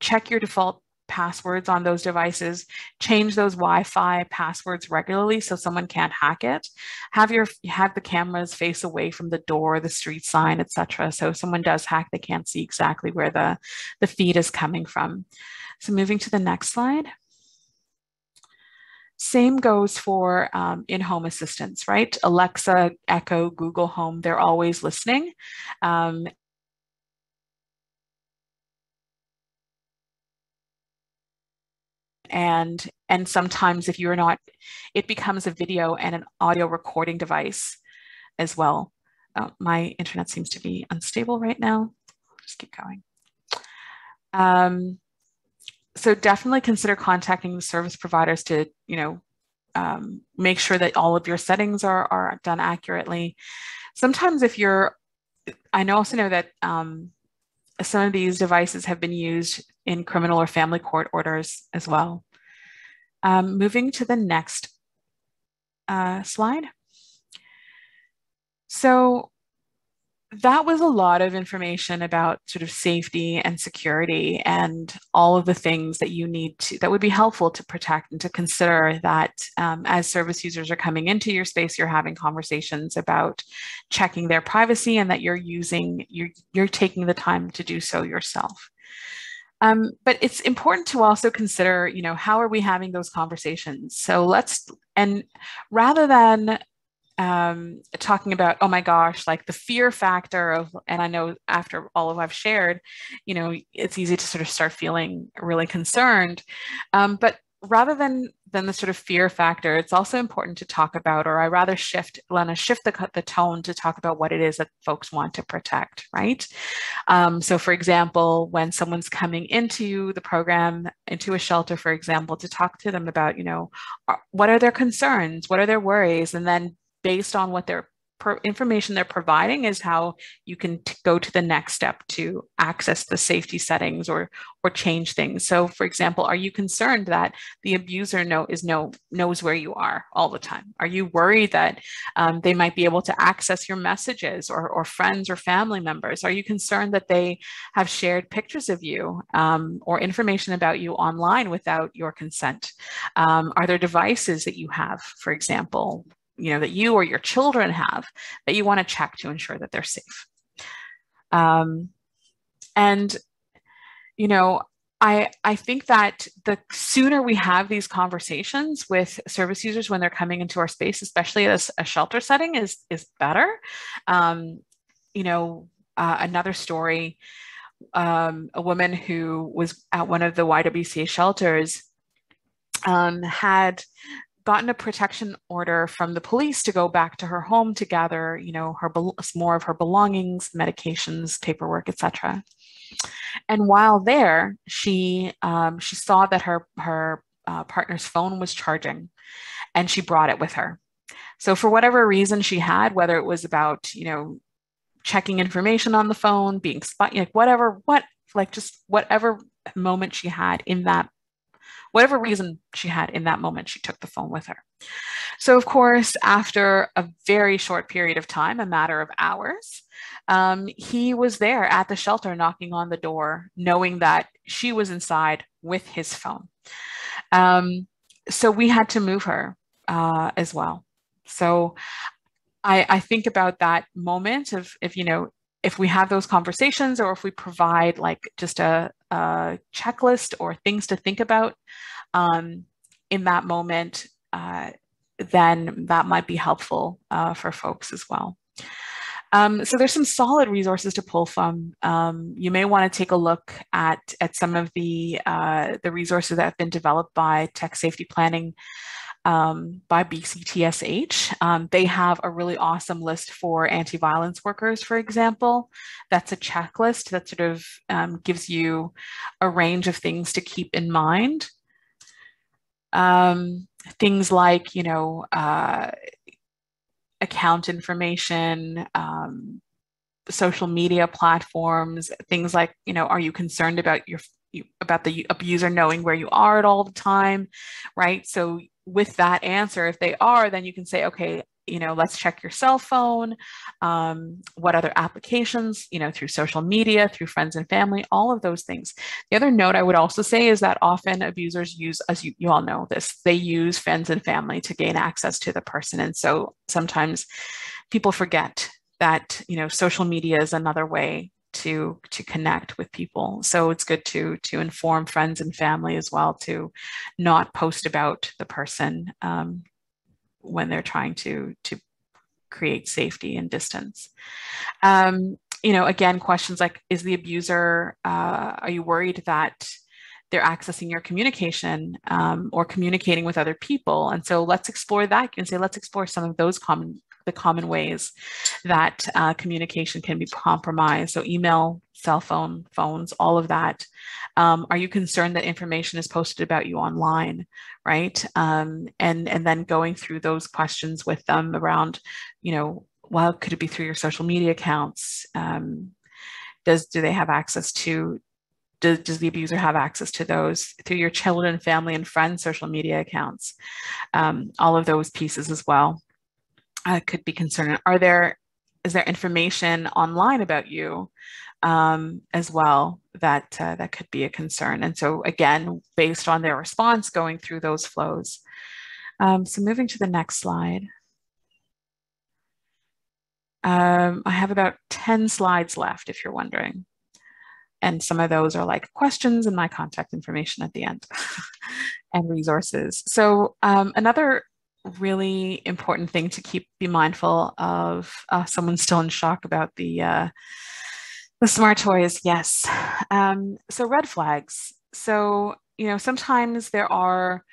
B: check your default passwords on those devices, change those Wi-Fi passwords regularly so someone can't hack it. Have the cameras face away from the door, the street sign, etc. So if someone does hack, they can't see exactly where the feed is coming from. So moving to the next slide. Same goes for in-home assistants, right? Alexa, Echo, Google Home, they're always listening. And sometimes if you're not, it becomes a video and an audio recording device as well. My internet seems to be unstable right now. Just keep going. So definitely consider contacting the service providers to, you know, make sure that all of your settings are done accurately. Sometimes if you're, I also know that some of these devices have been used in criminal or family court orders as well. Moving to the next slide. So that was a lot of information about sort of safety and security and all of the things that you need to, that would be helpful to protect and to consider that as service users are coming into your space, you're having conversations about checking their privacy and that you're taking the time to do so yourself. But it's important to also consider, you know, how are we having those conversations? So and rather than talking about, oh my gosh, like the fear factor of, and I know after all of I've shared, you know, it's easy to sort of start feeling really concerned. But rather than the sort of fear factor, it's also important to talk about, or I rather shift the tone to talk about what it is that folks want to protect, right? So for example, when someone's coming into the program, into a shelter, for example, to talk to them about, you know, what are their concerns? What are their worries? And then based on what their information they're providing is how you can go to the next step to access the safety settings or change things. So for example, are you concerned that the abuser knows where you are all the time? Are you worried that they might be able to access your messages or friends or family members? Are you concerned that they have shared pictures of you or information about you online without your consent? Are there devices that you have, for example, you know, that you or your children have that you want to check to ensure that they're safe? And, you know, I think that the sooner we have these conversations with service users when they're coming into our space, especially as a shelter setting, is better. another story, a woman who was at one of the YWCA shelters had gotten a protection order from the police to go back to her home to gather, more of her belongings, medications, paperwork, etc. And while there, she saw that her partner's phone was charging, and she brought it with her. So for whatever reason she had, whether it was about checking information on the phone, being just whatever moment she had in that, whatever reason she had in that moment, she took the phone with her. So of course, after a very short period of time, a matter of hours, he was there at the shelter knocking on the door, knowing that she was inside with his phone. So we had to move her as well. So I think about that moment of if we have those conversations, or if we provide like just a checklist or things to think about in that moment, then that might be helpful for folks as well. So there's some solid resources to pull from. You may want to take a look at some of the resources that have been developed by Tech Safety Planning by BCTSH. They have a really awesome list for anti-violence workers, for example. That's a checklist that sort of gives you a range of things to keep in mind. Things like, account information, social media platforms, things like, are you concerned about about the abuser knowing where you are at all the time, right? So with that answer, if they are, then you can say, okay, let's check your cell phone, what other applications, through social media, through friends and family, all of those things. The other note I would also say is that often abusers use, as you all know this, they use friends and family to gain access to the person. And so sometimes people forget that, social media is another way to connect with people. So it's good to inform friends and family as well, to not post about the person when they're trying to create safety and distance. Again, questions like, is the abuser, are you worried that they're accessing your communication or communicating with other people? And so let's explore that. You can say, let's explore some of those common ways that communication can be compromised. So email, cell phone, phones, all of that. Are you concerned that information is posted about you online, right? And then going through those questions with them around, well, could it be through your social media accounts? Do they have access to, does the abuser have access to those through your children, family, and friends' social media accounts? All of those pieces as well could be concerning. Is there information online about you as well that could be a concern? And so again, based on their response, going through those flows. So moving to the next slide. I have about 10 slides left, if you're wondering. And some of those are like questions and my contact information at the end and resources. So another really important thing to be mindful of, someone's still in shock about the smart toys, yes. So red flags. So, sometimes there are,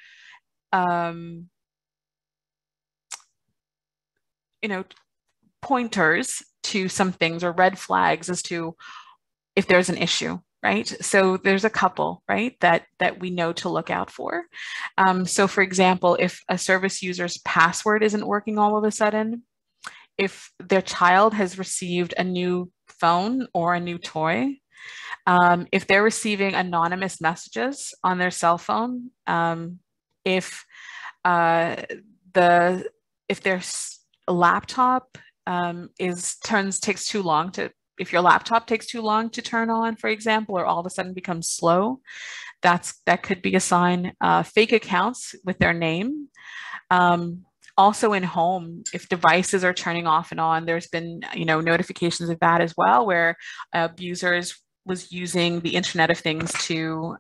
B: pointers to some things, or red flags as to if there's an issue, right? So there's a couple, right, that we know to look out for. So for example, if a service user's password isn't working all of a sudden, if their child has received a new phone or a new toy, if they're receiving anonymous messages on their cell phone, if their laptop takes too long to, if your laptop takes too long to turn on, for example, or all of a sudden becomes slow, that could be a sign. Fake accounts with their name. Also in home, if devices are turning off and on, there's been notifications of that as well, where abusers was using the Internet of Things to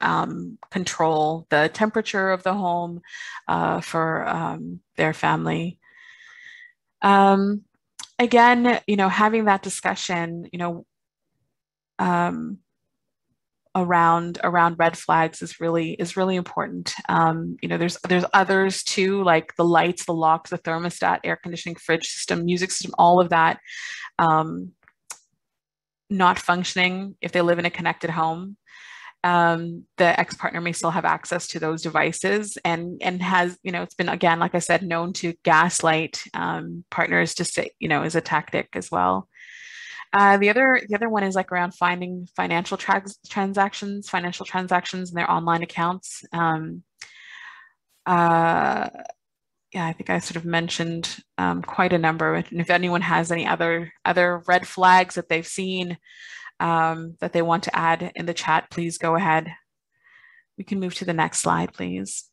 B: control the temperature of the home for their family. again, having that discussion, around red flags is really important. There's others too, like the lights, the locks, the thermostat, air conditioning, fridge system, music system, all of that not functioning if they live in a connected home. The ex-partner may still have access to those devices and has, it's been, again, like I said, known to gaslight partners to say, is a tactic as well. The other one is like around finding financial transactions in their online accounts. Yeah, I think I sort of mentioned quite a number. And if anyone has any other red flags that they've seen that they want to add in the chat, please go ahead. We can move to the next slide, please.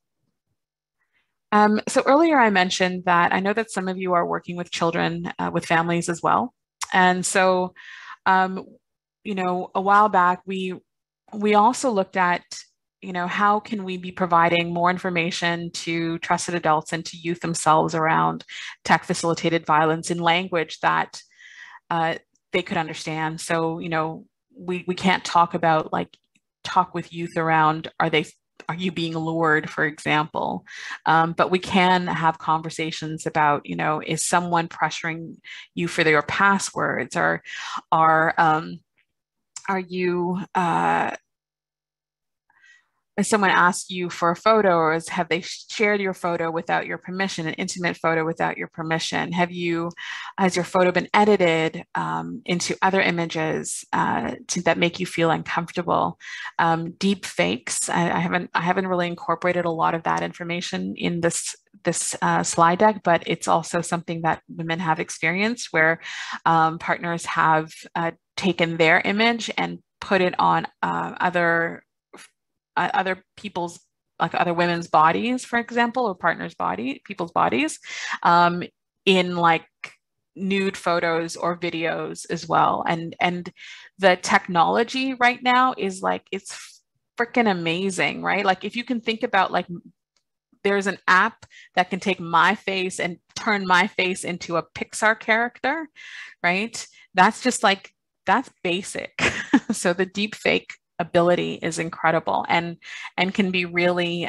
B: So earlier I mentioned that I know that some of you are working with children, with families as well. And so, a while back, we also looked at, how can we be providing more information to trusted adults and to youth themselves around tech facilitated violence in language that they could understand. So, we can't talk with youth around, are you being lured, for example? But we can have conversations about, is someone pressuring you for their passwords? Or are you, if someone asks you for a photo, or have they shared your photo without your permission, an intimate photo without your permission? Has your photo been edited into other images that make you feel uncomfortable? Deep fakes. I haven't really incorporated a lot of that information in this slide deck, but it's also something that women have experienced where partners have taken their image and put it on other people's, like other women's bodies, for example, or people's bodies, in like nude photos or videos as well. And the technology right now is like, it's freaking amazing, right? Like if you can think about, like, there's an app that can take my face and turn my face into a Pixar character, right? That's just like, that's basic. So the deep fake ability is incredible and can be really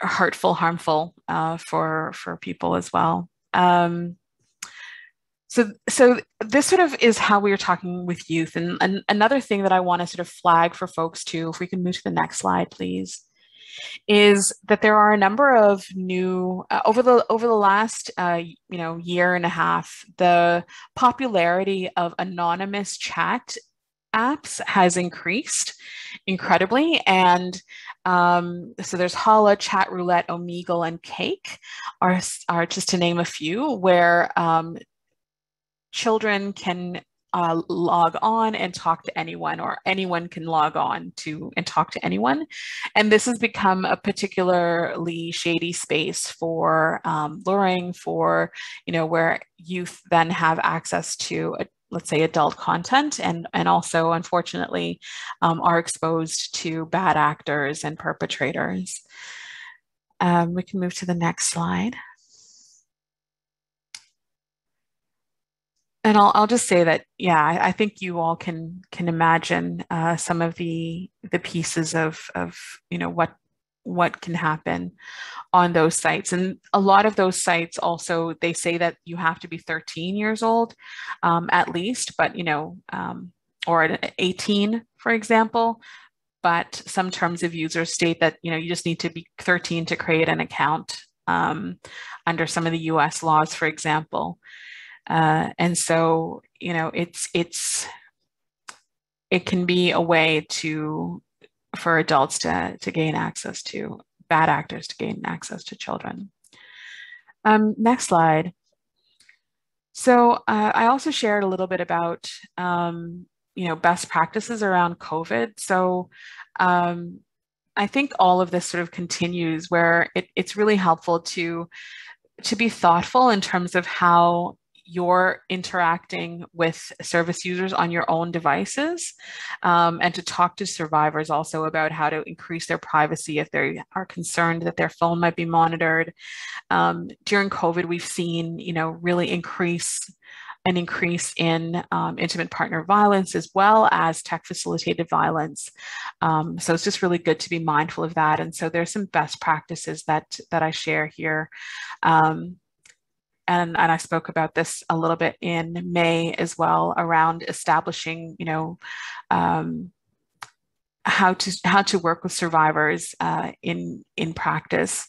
B: hurtful, harmful for people as well. So this sort of is how we are talking with youth. And another thing that I want to sort of flag for folks too, if we can move to the next slide, please, is that there are a number of new over the last year and a half, the popularity of anonymous chat apps has increased incredibly. And so there's Hala, Chat Roulette, Omegle, and Cake are just to name a few, where children can log on and talk to anyone, or anyone can log on to and talk to anyone. And this has become a particularly shady space for luring, for, where youth then have access to, let's say, adult content, and also, unfortunately, are exposed to bad actors and perpetrators. We can move to the next slide. And I'll just say that, yeah, I think you all can imagine some of the pieces of what can happen on those sites. And a lot of those sites also, they say that you have to be 13 years old at least, but or 18, for example. But some terms of users state that you just need to be 13 to create an account under some of the US laws, for example. And so, it can be a way for adults to gain access to, bad actors to gain access to children. Next slide. So I also shared a little bit about, best practices around COVID. So I think all of this sort of continues, where it's really helpful to be thoughtful in terms of how you're interacting with service users on your own devices, and to talk to survivors also about how to increase their privacy if they are concerned that their phone might be monitored. During COVID, we've seen, really an increase in intimate partner violence as well as tech facilitated violence. So it's just really good to be mindful of that. And so there's some best practices that I share here. And I spoke about this a little bit in May as well, around establishing, how to work with survivors in practice.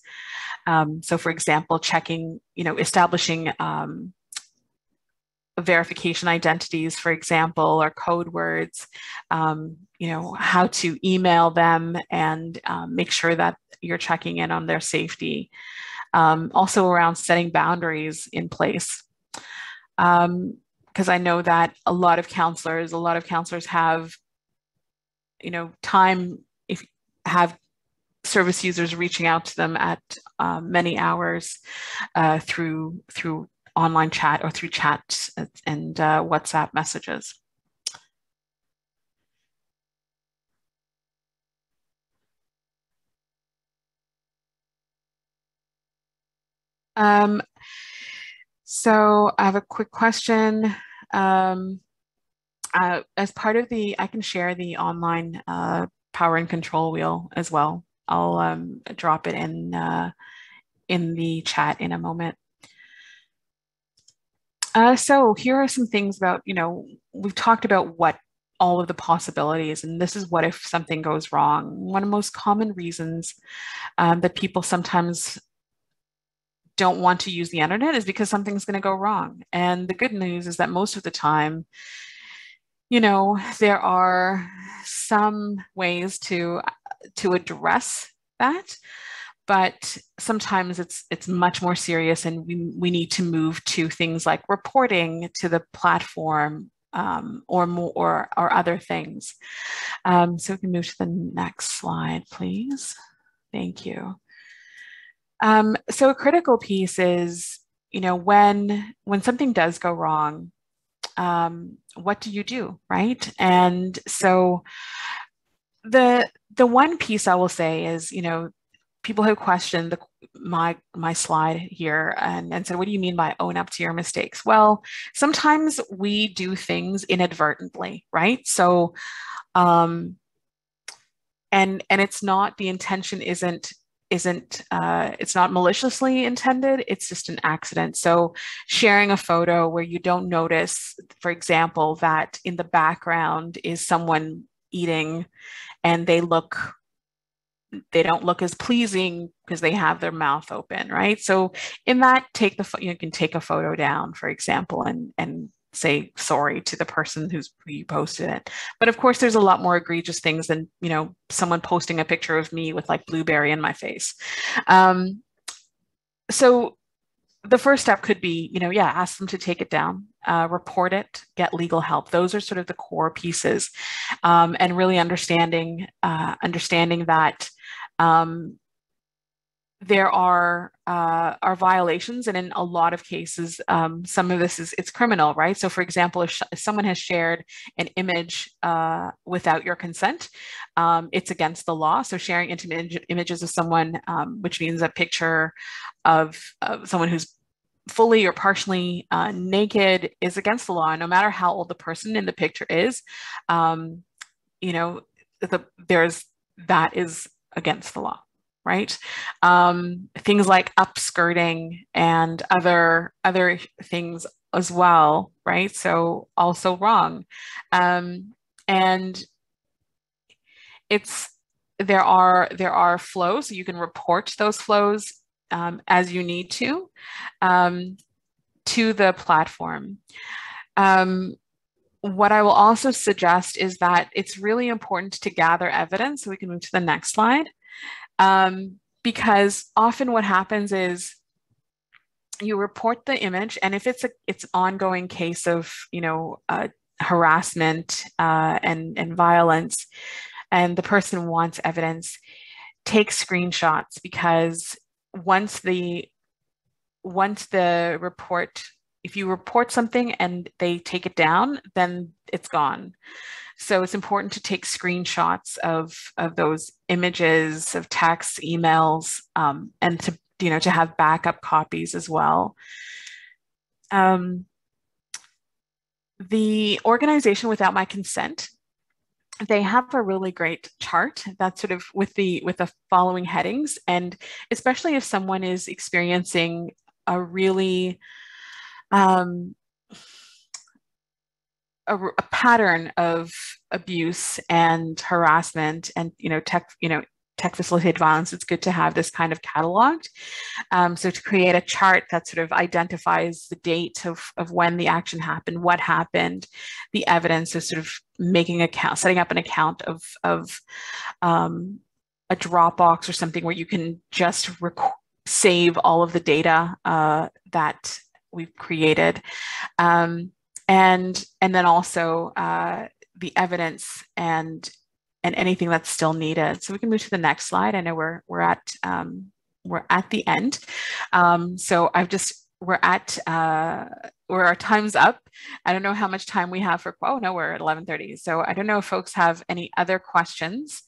B: So, for example, establishing verification identities, for example, or code words. How to email them and make sure that you're checking in on their safety. Also around setting boundaries in place. Because I know that a lot of counselors have, have service users reaching out to them at many hours through online chat or through chats and WhatsApp messages. So I have a quick question. As part of I can share the online power and control wheel as well. I'll drop it in the chat in a moment. So here are some things about, we've talked about what all of the possibilities, and this is what if something goes wrong. One of the most common reasons that people sometimes don't want to use the internet is because something's going to go wrong. And the good news is that most of the time, there are some ways to address that, but sometimes it's much more serious, and we need to move to things like reporting to the platform or other things. So we can move to the next slide, please. Thank you. So a critical piece is, when something does go wrong, what do you do, right? And so the one piece I will say is, people have questioned my slide here and said, what do you mean by own up to your mistakes? Well, sometimes we do things inadvertently, right? So, and it's not, the intention isn't it's not maliciously intended, it's just an accident. So sharing a photo where you don't notice, for example, that in the background is someone eating and they don't look as pleasing because they have their mouth open, right? So in that, you can take a photo down, for example, and say sorry to the person who you posted it. But of course, there's a lot more egregious things than, someone posting a picture of me with like blueberry in my face. So the first step could be, ask them to take it down, report it, get legal help. Those are sort of the core pieces, and really understanding that there are violations, and in a lot of cases, some of this it's criminal, right? So, for example, if someone has shared an image without your consent, it's against the law. So, sharing intimate images of someone, which means a picture of someone who's fully or partially naked, is against the law. No matter how old the person in the picture is, that is against the law. Right? Things like upskirting and other things as well, right? So also wrong. And there are flows, so you can report those flows as you need to the platform. What I will also suggest is that it's really important to gather evidence. So we can move to the next slide. Because often what happens is you report the image, and if it's an ongoing case of harassment and violence, and the person wants evidence, take screenshots, because once the report if you report something and they take it down, then it's gone. So it's important to take screenshots of those images, of texts, emails, and to, to have backup copies as well. The organization Without My Consent, they have a really great chart that's sort of with the following headings, and especially if someone is experiencing a really a pattern of abuse and harassment and tech facilitated violence, it's good to have this kind of cataloged. So to create a chart that sort of identifies the date of when the action happened, what happened, the evidence is sort of setting up an account of a Dropbox or something where you can just save all of the data that we've created. And then also the evidence and anything that's still needed. So we can move to the next slide. I know we're at the end. So we're our time's up. I don't know how much time we have for, oh no, we're at 11:30. So I don't know if folks have any other questions.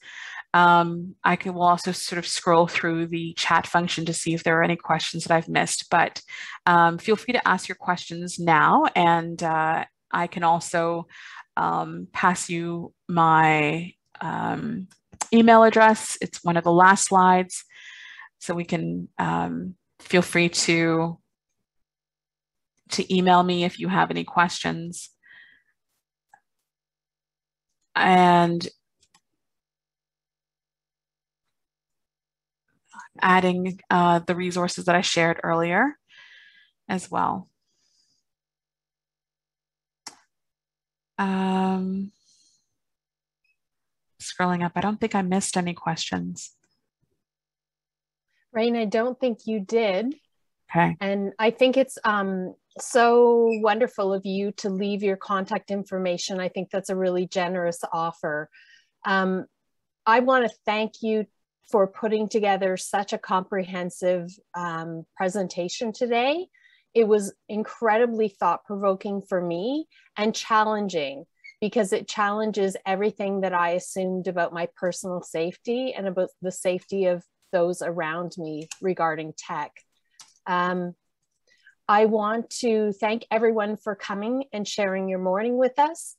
B: We'll also sort of scroll through the chat function to see if there are any questions that I've missed, but feel free to ask your questions now, and I can also pass you my email address. It's one of the last slides, so we can feel free to email me if you have any questions. And adding the resources that I shared earlier as well. Scrolling up, I don't think I missed any questions.
A: Rain, I don't think you did.
B: Okay.
A: And I think it's so wonderful of you to leave your contact information. I think that's a really generous offer. I want to thank you for putting together such a comprehensive presentation today. It was incredibly thought-provoking for me and challenging, because it challenges everything that I assumed about my personal safety and about the safety of those around me regarding tech. I want to thank everyone for coming and sharing your morning with us.